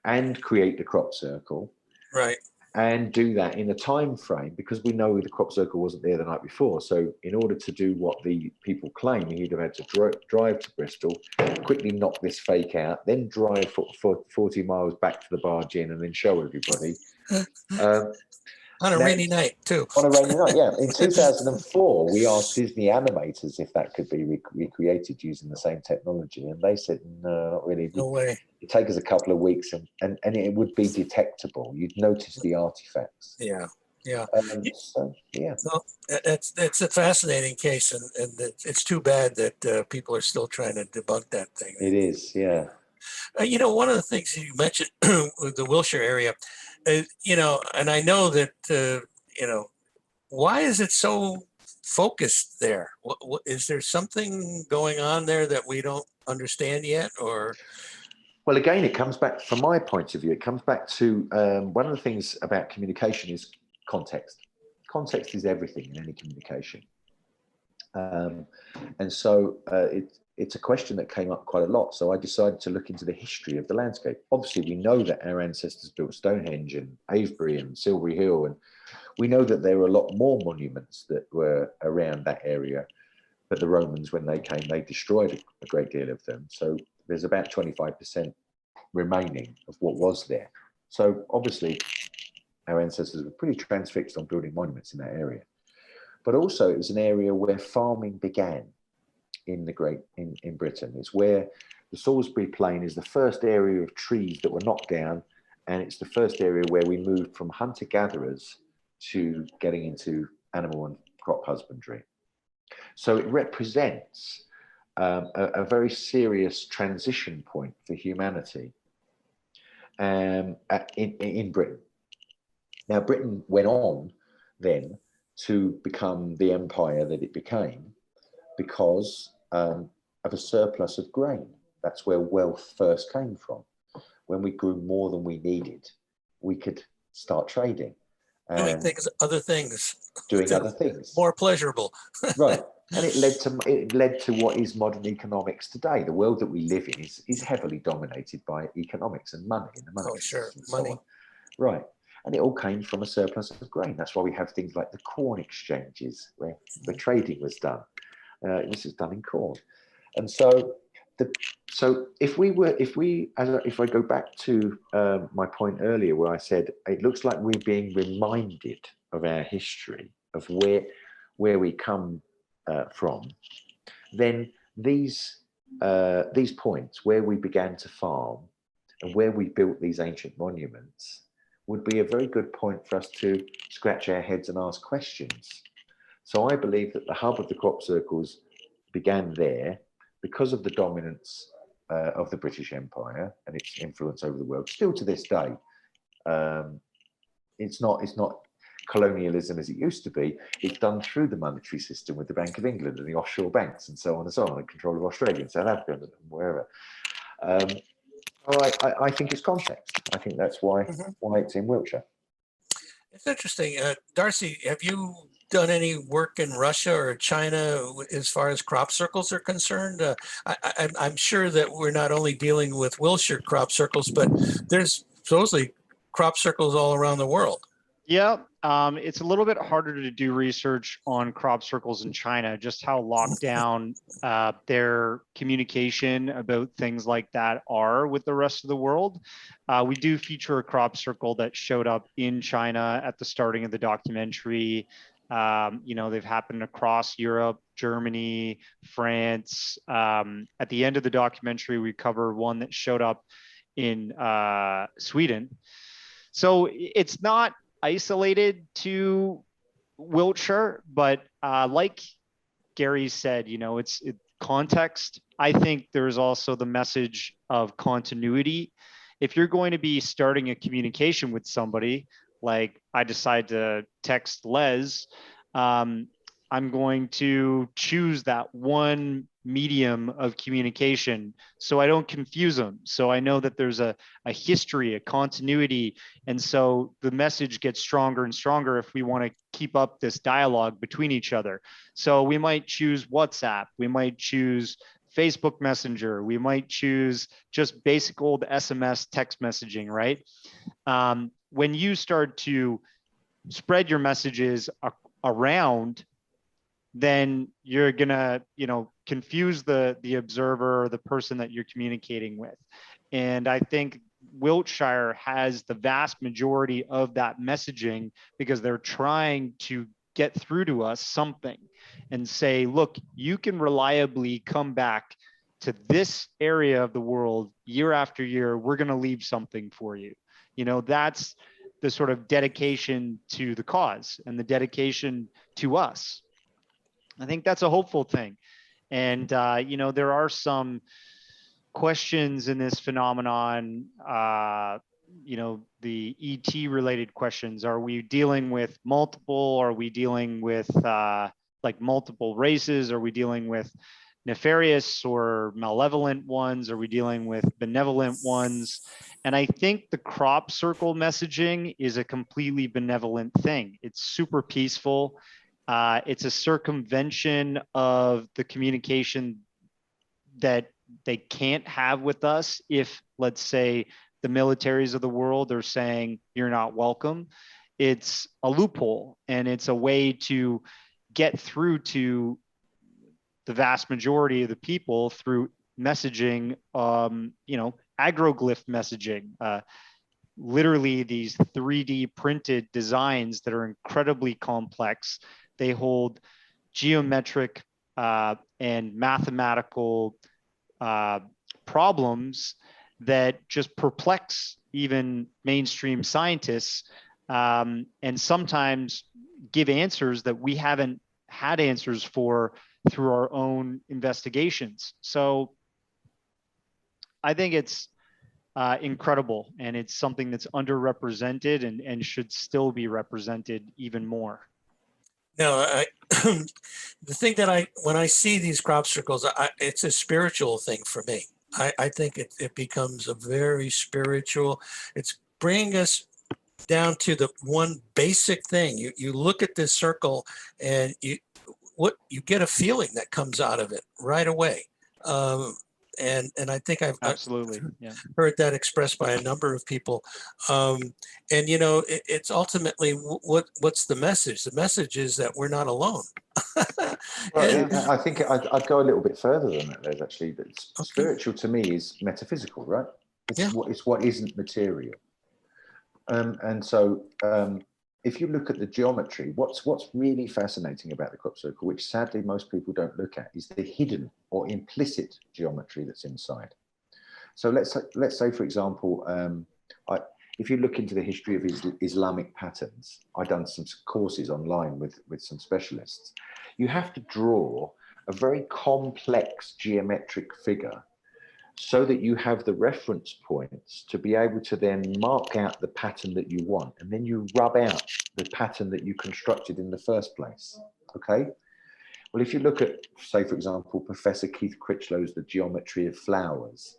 Speaker 2: and create the crop circle.
Speaker 1: Right.
Speaker 2: And do that in a time frame, because we know the crop circle wasn't there the night before. So in order to do what the people claim, he'd have had to drive to Bristol, quickly knock this fake out, then drive for 40 miles back to the Barge Inn and then show everybody.
Speaker 1: On a rainy night, too.
Speaker 2: On a rainy night, yeah. In 2004, we asked Disney animators if that could be recreated using the same technology. And they said, no, not really.
Speaker 1: No way.
Speaker 2: It'd take us a couple of weeks and it would be detectable. You'd notice the artifacts.
Speaker 1: Yeah, yeah.
Speaker 2: So, yeah.
Speaker 1: Well, it's a fascinating case, and it's too bad that people are still trying to debunk that thing.
Speaker 2: It is, yeah.
Speaker 1: One of the things you mentioned with the Wiltshire area, and I know that, why is it so focused there? Is there something going on there that we don't understand yet, or?
Speaker 2: Well, again, it comes back, from my point of view, it comes back to one of the things about communication is context. Context is everything in any communication. And so it's a question that came up quite a lot. So I decided to look into the history of the landscape. Obviously, we know that our ancestors built Stonehenge and Avebury and Silbury Hill, and we know that there were a lot more monuments that were around that area. But the Romans, when they came, they destroyed a great deal of them. So there's about 25% remaining of what was there. So obviously, our ancestors were pretty transfixed on building monuments in that area. But also, it was an area where farming began in Britain. It's where the Salisbury Plain is the first area of trees that were knocked down, and it's the first area where we moved from hunter-gatherers to getting into animal and crop husbandry. So it represents a very serious transition point for humanity in Britain. Now, Britain went on then to become the empire that it became because of a surplus of grain. That's where wealth first came from. When we grew more than we needed, we could start trading.
Speaker 1: Doing other things.
Speaker 2: Doing other things.
Speaker 1: More pleasurable.
Speaker 2: Right. And it led to what is modern economics today. The world that we live in is heavily dominated by economics and money and the money.
Speaker 1: Oh, sure.
Speaker 2: Money. So right. And it all came from a surplus of grain. That's why we have things like the corn exchanges where trading was done. This is done in corn. And so if I go back to my point earlier where I said it looks like we're being reminded of our history, of where we come from, then these points where we began to farm and where we built these ancient monuments would be a very good point for us to scratch our heads and ask questions. So I believe that the hub of the crop circles began there because of the dominance of the British Empire and its influence over the world. Still to this day, it's not colonialism as it used to be. It's done through the monetary system with the Bank of England and the offshore banks and so on and so on, and control of Australia and South Africa and wherever. I think it's context. I think that's why it's in Wiltshire.
Speaker 1: It's interesting. Darcy, have you done any work in Russia or China as far as crop circles are concerned? I'm sure that we're not only dealing with Wiltshire crop circles, but there's supposedly crop circles all around the world.
Speaker 3: Yeah, it's a little bit harder to do research on crop circles in China, just how locked down their communication about things like that are with the rest of the world. We do feature a crop circle that showed up in China at the starting of the documentary. They've happened across Europe, Germany, France. At the end of the documentary, we cover one that showed up in Sweden. So it's not isolated to Wiltshire, but like Gary said, it's context. I think there's also the message of continuity. If you're going to be starting a communication with somebody, like I decide to text Les, I'm going to choose that one medium of communication so I don't confuse them. So I know that there's a history, a continuity. And so the message gets stronger and stronger if we want to keep up this dialogue between each other. So we might choose WhatsApp. We might choose Facebook Messenger. We might choose just basic old SMS text messaging, right? When you start to spread your messages around, then you're gonna, confuse the observer or the person that you're communicating with. And I think Wiltshire has the vast majority of that messaging because they're trying to get through to us something and say, look, you can reliably come back to this area of the world year after year. We're gonna leave something for you. That's the sort of dedication to the cause and the dedication to us. I think that's a hopeful thing. And, there are some questions in this phenomenon, the ET related questions. Are we dealing with multiple? Are we dealing with like multiple races? Are we dealing with nefarious or malevolent ones? Are we dealing with benevolent ones? And I think the crop circle messaging is a completely benevolent thing. It's super peaceful. It's a circumvention of the communication that they can't have with us if, let's say, the militaries of the world are saying you're not welcome. It's a loophole, and it's a way to get through to the vast majority of the people through messaging, agroglyph messaging, literally these 3D printed designs that are incredibly complex. They hold geometric and mathematical problems that just perplex even mainstream scientists, and sometimes give answers that we haven't had answers for through our own investigations. So I think it's incredible, and it's something that's underrepresented and should still be represented even more.
Speaker 1: No, the thing that when I see these crop circles, it's a spiritual thing for me. I think it becomes a very spiritual, it's bringing us down to the one basic thing. You look at this circle and you get a feeling that comes out of it right away. And I think I've heard that expressed by a number of people. And it's ultimately what's the message? The message is that we're not alone.
Speaker 2: I think I'd go a little bit further than that. There's actually spiritual to me is metaphysical, right? It's what isn't material. And so if you look at the geometry, what's really fascinating about the crop circle, which sadly most people don't look at, is the hidden or implicit geometry that's inside. So let's say, for example, if you look into the history of Islamic patterns, I've done some courses online with some specialists. You have to draw a very complex geometric figure so that you have the reference points to be able to then mark out the pattern that you want, and then you rub out the pattern that you constructed in the first place, okay? Well, if you look at, say, for example, Professor Keith Critchlow's The Geometry of Flowers,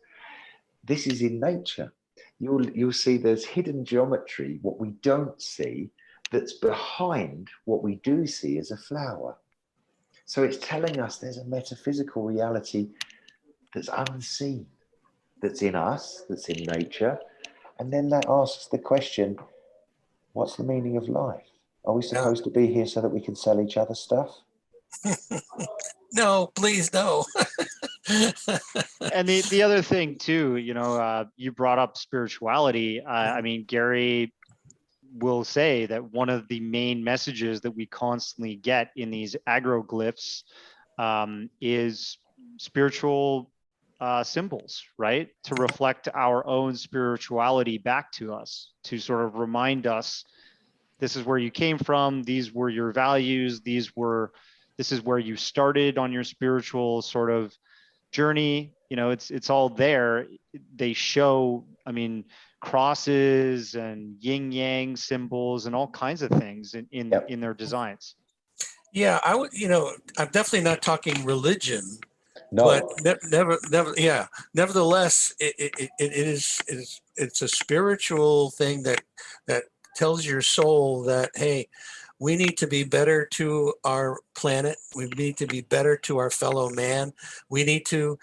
Speaker 2: this is in nature. You'll see there's hidden geometry, what we don't see, that's behind what we do see as a flower. So it's telling us there's a metaphysical reality that's unseen, that's in us, that's in nature. And then that asks the question, what's the meaning of life? Are we supposed to be here so that we can sell each other stuff?
Speaker 1: No, please, no.
Speaker 3: And the other thing too, you brought up spirituality. I mean, Gary will say that one of the main messages that we constantly get in these agroglyphs is spiritual symbols, right? To reflect our own spirituality back to us, to sort of remind us, this is where you came from, these were your values, this is where you started on your spiritual sort of journey. It's all there. They show, crosses and yin yang symbols and all kinds of things in their designs.
Speaker 1: Yeah, I'm definitely not talking religion.
Speaker 2: No.
Speaker 1: But nevertheless, it's a spiritual thing that tells your soul that, hey, we need to be better to our planet. We need to be better to our fellow man. We need to,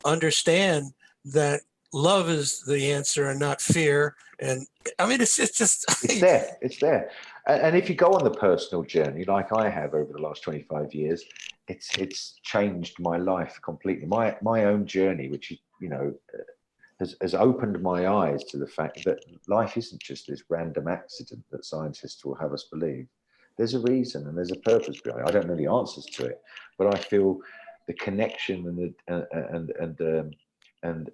Speaker 1: understand that love is the answer and not fear. And it's just
Speaker 2: it's there. And if you go on the personal journey, like I have over the last 25 years, it's changed my life completely. My own journey, which has opened my eyes to the fact that life isn't just this random accident that scientists will have us believe. There's a reason and there's a purpose behind it. I don't know the answers to it, but I feel the connection and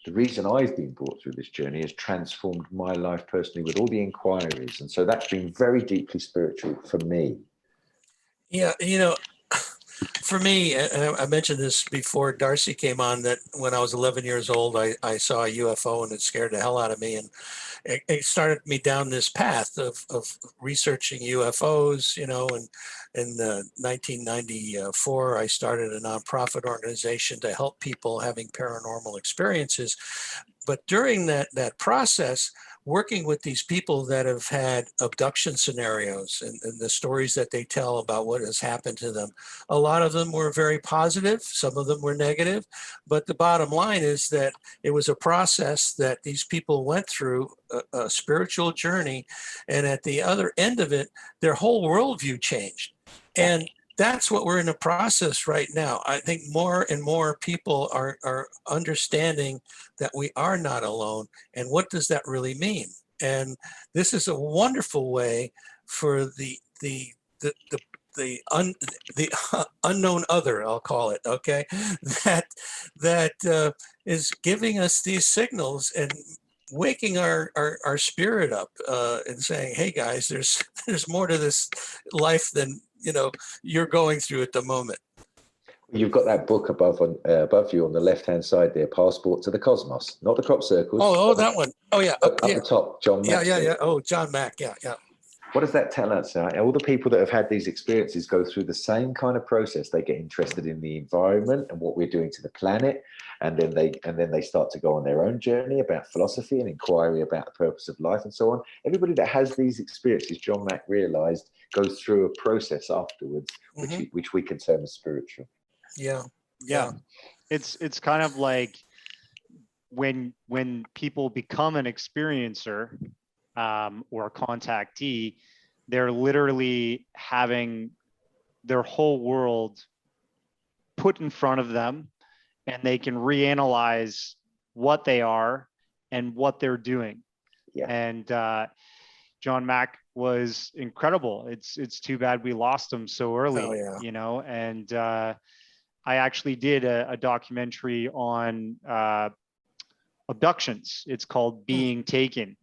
Speaker 2: the reason I've been brought through this journey has transformed my life personally with all the inquiries. And so that's been very deeply spiritual for me.
Speaker 1: Yeah, for me, and I mentioned this before Darcy came on, that when I was 11 years old, I saw a UFO and it scared the hell out of me. And it started me down this path of researching UFOs, you know, and in 1994, I started a nonprofit organization to help people having paranormal experiences. But during that process, working with these people that have had abduction scenarios and the stories that they tell about what has happened to them, a lot of them were very positive, some of them were negative. But the bottom line is that it was a process that these people went through, a spiritual journey, and at the other end of it, their whole worldview changed. And that's what we're in the process right now. I think more and more people are understanding that we are not alone. And what does that really mean? And this is a wonderful way for the unknown other, I'll call it, okay, that is giving us these signals and waking our spirit up, and saying, hey guys, there's more to this life than you're going through at the moment.
Speaker 2: You've got that book above you on the left-hand side there, Passport to the Cosmos, not the crop circles.
Speaker 1: Oh, that one. Oh, yeah.
Speaker 2: Up the top, John Mack.
Speaker 1: Yeah. Oh, John Mack. Yeah.
Speaker 2: What does that tell us? All the people that have had these experiences go through the same kind of process. They get interested in the environment and what we're doing to the planet, and then they start to go on their own journey about philosophy and inquiry about the purpose of life and so on. Everybody that has these experiences, John Mack realized, goes through a process afterwards, which we can term as spiritual.
Speaker 3: Yeah. It's kind of like when people become an experiencer, or a contactee, they're literally having their whole world put in front of them, and they can reanalyze what they are and what they're doing.
Speaker 2: Yeah.
Speaker 3: And John Mack was incredible. It's too bad we lost him so early.
Speaker 1: Oh, yeah.
Speaker 3: And I actually did a documentary on abductions. It's called Being Taken.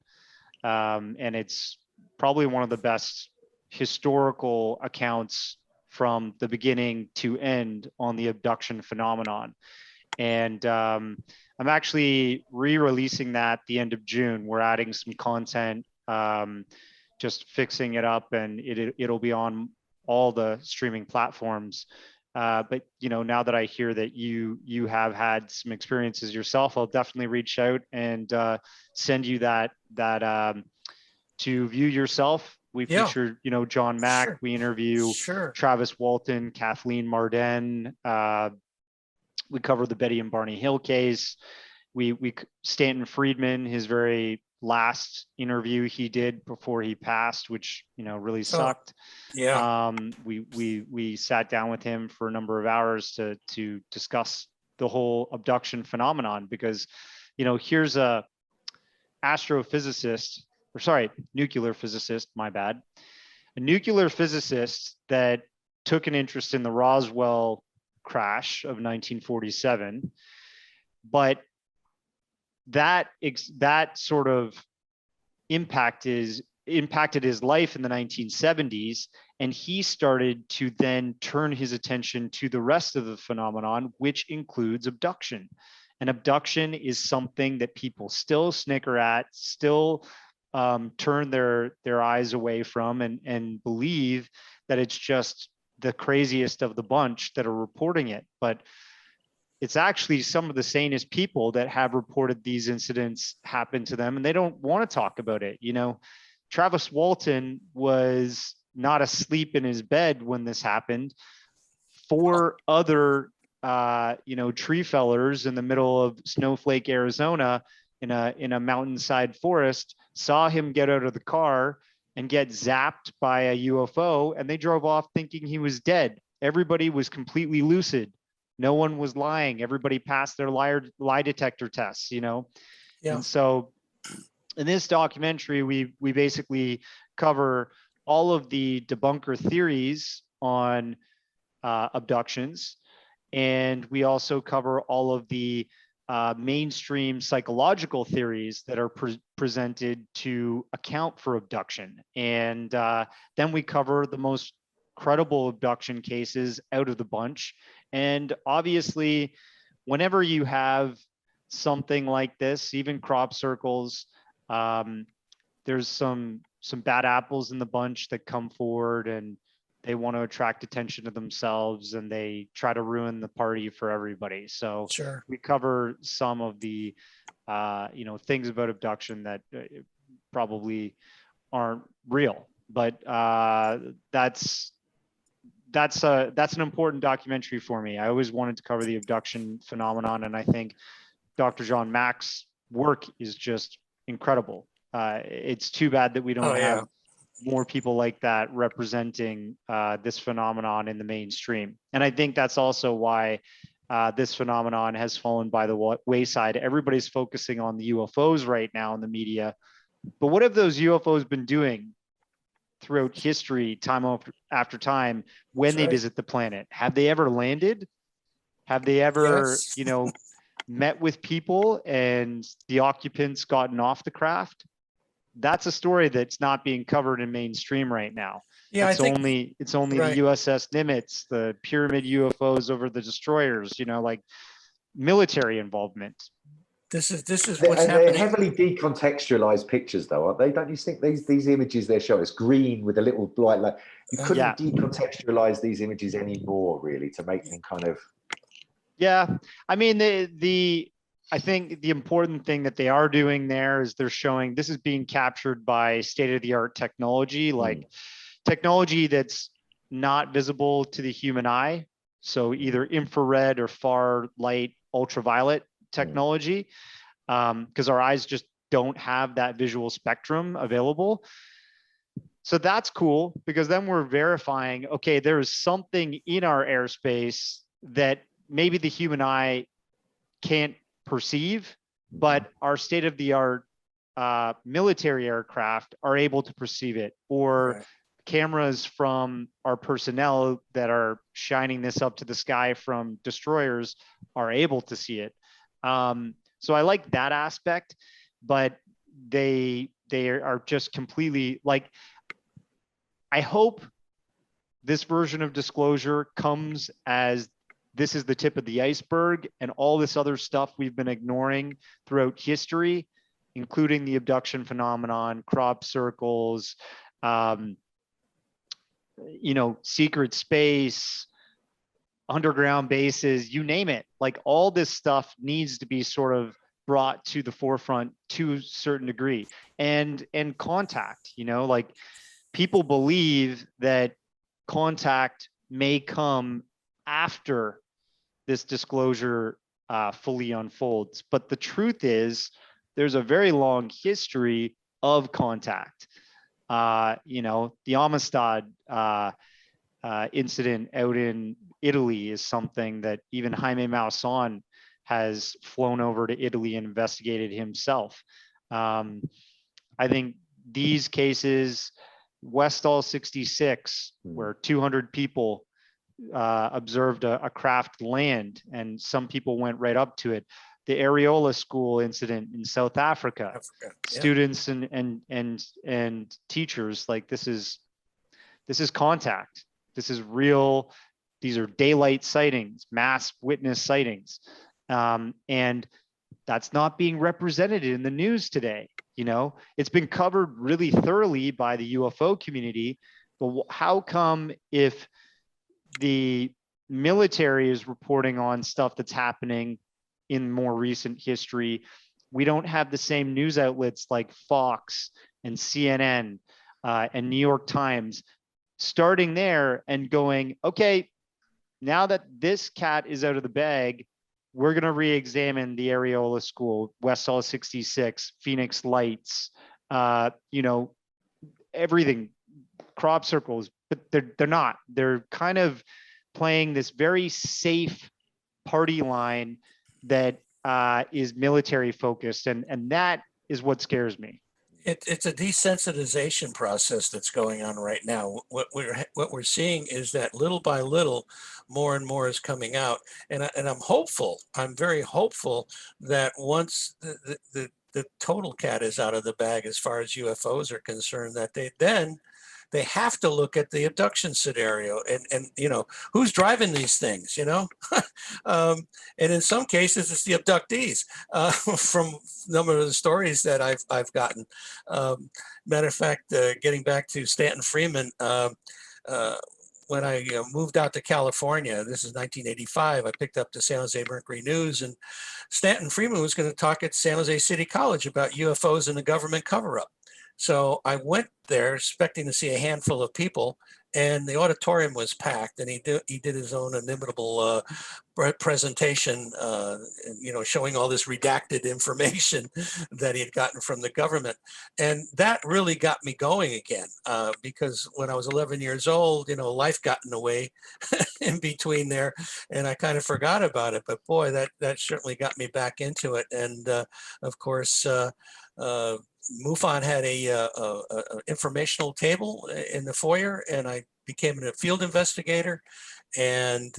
Speaker 3: And it's probably one of the best historical accounts from the beginning to end on the abduction phenomenon. And I'm actually re-releasing that at the end of June. We're adding some content, just fixing it up, and it'll be on all the streaming platforms. But now that I hear that you have had some experiences yourself, I'll definitely reach out and send you that to view yourself. We featured John Mack.
Speaker 1: Sure.
Speaker 3: We interview Travis Walton, Kathleen Marden. We cover the Betty and Barney Hill case. We Stanton Friedman, his very last interview he did before he passed, which really sucked. We sat down with him for a number of hours to discuss the whole abduction phenomenon, because here's a nuclear physicist, my bad, a nuclear physicist that took an interest in the Roswell crash of 1947, but that sort of impacted his life in the 1970s, and he started to then turn his attention to the rest of the phenomenon, which includes abduction. And abduction is something that people still snicker at, still turn their eyes away from, and believe that it's just the craziest of the bunch that are reporting it. But it's actually some of the sanest people that have reported these incidents happen to them, and they don't want to talk about it. Travis Walton was not asleep in his bed when this happened. 4 other tree fellers in the middle of Snowflake, Arizona, in a mountainside forest, saw him get out of the car and get zapped by a UFO, and they drove off thinking he was dead. Everybody was completely lucid. No one was lying. Everybody passed their lie detector tests, And so in this documentary, we basically cover all of the debunker theories on abductions. And we also cover all of the mainstream psychological theories that are presented to account for abduction. And then we cover the most credible abduction cases out of the bunch. And obviously, whenever you have something like this, even crop circles, there's some bad apples in the bunch that come forward and they want to attract attention to themselves and they try to ruin the party for everybody. So
Speaker 1: Sure.
Speaker 3: we cover some of the things about abduction that probably aren't real, but that's an important documentary for me. I always wanted to cover the abduction phenomenon, and I think Dr. John Mack's work is just incredible. It's too bad that we don't have more people like that representing this phenomenon in the mainstream. And I think that's also why this phenomenon has fallen by the wayside. Everybody's focusing on the UFOs right now in the media. But what have those UFOs been doing throughout history, time after time, when they visit the planet? Have they ever landed? Have they ever, met with people and the occupants gotten off the craft? That's a story that's not being covered in mainstream right now. Yeah, it's only the USS Nimitz, the pyramid UFOs over the destroyers, like military involvement.
Speaker 1: This is what's happening.
Speaker 2: They're heavily decontextualized pictures, though, aren't they? Don't you think these images they're showing, it's green with a little light, like you couldn't decontextualize these images anymore, really, to make them kind of. Yeah,
Speaker 3: I mean I think the important thing that they are doing there is they're showing this is being captured by state-of-the-art technology, like technology that's not visible to the human eye. So either infrared or far light, ultraviolet technology, because our eyes just don't have that visual spectrum available. So that's cool, because then we're verifying, okay, there is something in our airspace that maybe the human eye can't perceive, but our state-of-the-art military aircraft are able to perceive it, or cameras from our personnel that are shining this up to the sky from destroyers are able to see it. So I like that aspect, but they are just completely like, I hope this version of disclosure comes as this is the tip of the iceberg, and all this other stuff we've been ignoring throughout history, including the abduction phenomenon, crop circles, secret space, underground bases, you name it. Like all this stuff needs to be sort of brought to the forefront to a certain degree. And contact, like people believe that contact may come after this disclosure fully unfolds. But the truth is, there's a very long history of contact. The Amistad incident out in Italy is something that even Jaime Maussan has flown over to Italy and investigated himself. I think these cases, Westall 66, where 200 people observed a craft land and some people went right up to it. The Areola School incident in South Africa, students and teachers, like this is contact. This is real. These are daylight sightings, mass witness sightings. And that's not being represented in the news today. It's been covered really thoroughly by the UFO community, but how come if the military is reporting on stuff that's happening in more recent history, we don't have the same news outlets like Fox and CNN and New York Times starting there and going, okay, now that this cat is out of the bag, we're going to re-examine the Areola School, Westall 66, Phoenix Lights, everything, crop circles, but they're not. They're kind of playing this very safe party line that is military focused, and that is what scares me.
Speaker 1: It's a desensitization process that's going on right now. What we're seeing is that little by little, more and more is coming out, and I'm hopeful. I'm very hopeful that once the total cat is out of the bag as far as UFOs are concerned, that they have to look at the abduction scenario and you know, who's driving these things, you know? And in some cases, it's the abductees from a number of the stories that I've gotten. Matter of fact, getting back to Stanton Freeman, when I moved out to California, this is 1985, I picked up the San Jose Mercury News, and Stanton Freeman was going to talk at San Jose City College about UFOs and the government cover-up. So I went there expecting to see a handful of people, and the auditorium was packed, and he did his own inimitable presentation, you know, showing all this redacted information that he had gotten from the government. And that really got me going again, because when I was 11 years old, you know, life got in the way in between there, and I kind of forgot about it. But boy, that certainly got me back into it. And of course, MUFON had a informational table in the foyer, and I became a field investigator. And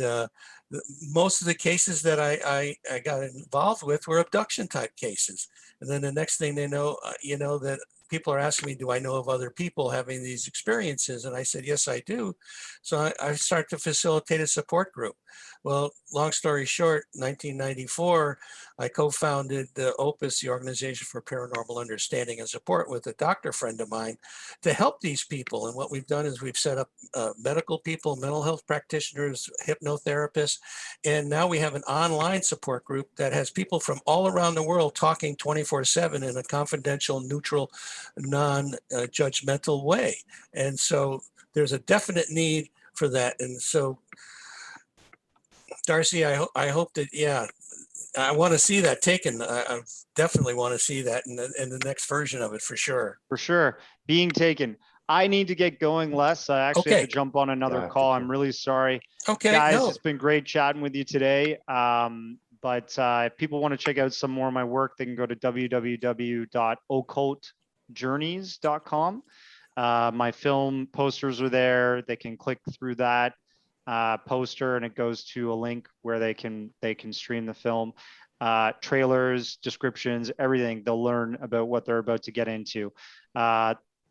Speaker 1: most of the cases that I got involved with were abduction type cases. And then the next thing they know, you know, that people are asking me, do I know of other people having these experiences? And I said, yes, I do. So I started to facilitate a support group. Well, long story short, 1994, I co-founded the OPUS, the Organization for Paranormal Understanding and Support, with a doctor friend of mine to help these people. And what we've done is we've set up medical people, mental health practitioners, hypnotherapists, and now we have an online support group that has people from all around the world talking 24/7 in a confidential, neutral, non-judgmental way. And so there's a definite need for that. And so, Darcy, I hope that, yeah, I want to see that taken. I definitely want to see that in the next version of it, for sure.
Speaker 3: For sure. Being taken. I need to get going, Les. I actually have to jump on another call. I'm really sorry.
Speaker 1: Okay,
Speaker 3: guys,
Speaker 1: no.
Speaker 3: It's been great chatting with you today. But if people want to check out some more of my work, they can go to www.occultjourneys.com. My film posters are there. They can click through that poster, and it goes to a link where they can stream the film. Trailers, descriptions, everything. They'll learn about what they're about to get into.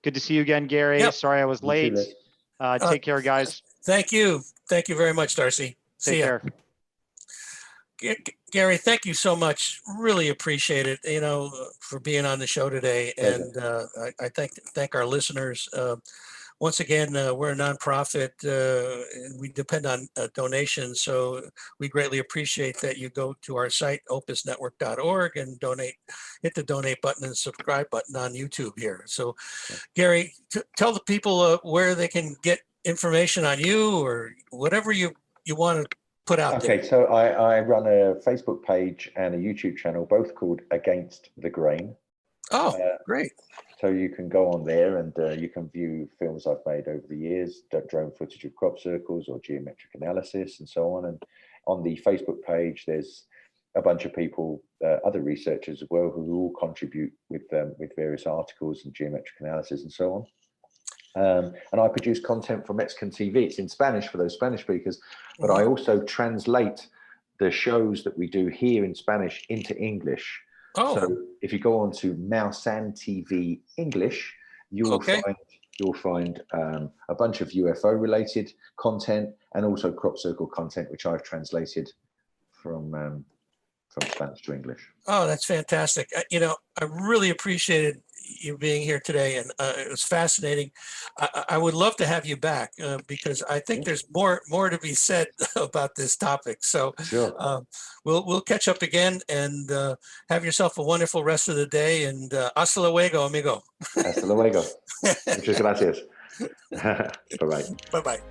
Speaker 3: Good to see you again, Gary.
Speaker 1: Yep.
Speaker 3: Sorry I was late. Take care, guys.
Speaker 1: Thank you. Thank you very much, Darcy.
Speaker 3: Take care.
Speaker 1: Gary, thank you so much. Really appreciate it, you know, for being on the show today. And I thank our listeners. Once again, we're a nonprofit. We depend on donations, so we greatly appreciate that you go to our site, opusnetwork.org, and donate. Hit the donate button and subscribe button on YouTube here. So, Gary, tell the people where they can get information on you or whatever you want to put out there.
Speaker 2: Okay, so I run a Facebook page and a YouTube channel, both called Against the Grain.
Speaker 1: Oh, great.
Speaker 2: So you can go on there and you can view films I've made over the years, drone footage of crop circles or geometric analysis and so on. And on the Facebook page, there's a bunch of people, other researchers as well, who all contribute with various articles and geometric analysis and so on. And I produce content for Mexican TV. It's in Spanish for those Spanish speakers, but I also translate the shows that we do here in Spanish into English. So if you go on to Mausan TV English, you'll find a bunch of UFO related content and also crop circle content, which I've translated from Spanish to English.
Speaker 1: Oh, that's fantastic. You know, I really appreciated you being here today, and it was fascinating. I would love to have you back because I think there's more to be said about this topic. So we'll catch up again, and have yourself a wonderful rest of the day, and hasta luego, amigo.
Speaker 2: Hasta luego. Muchas gracias. Bye-bye.
Speaker 1: Bye-bye.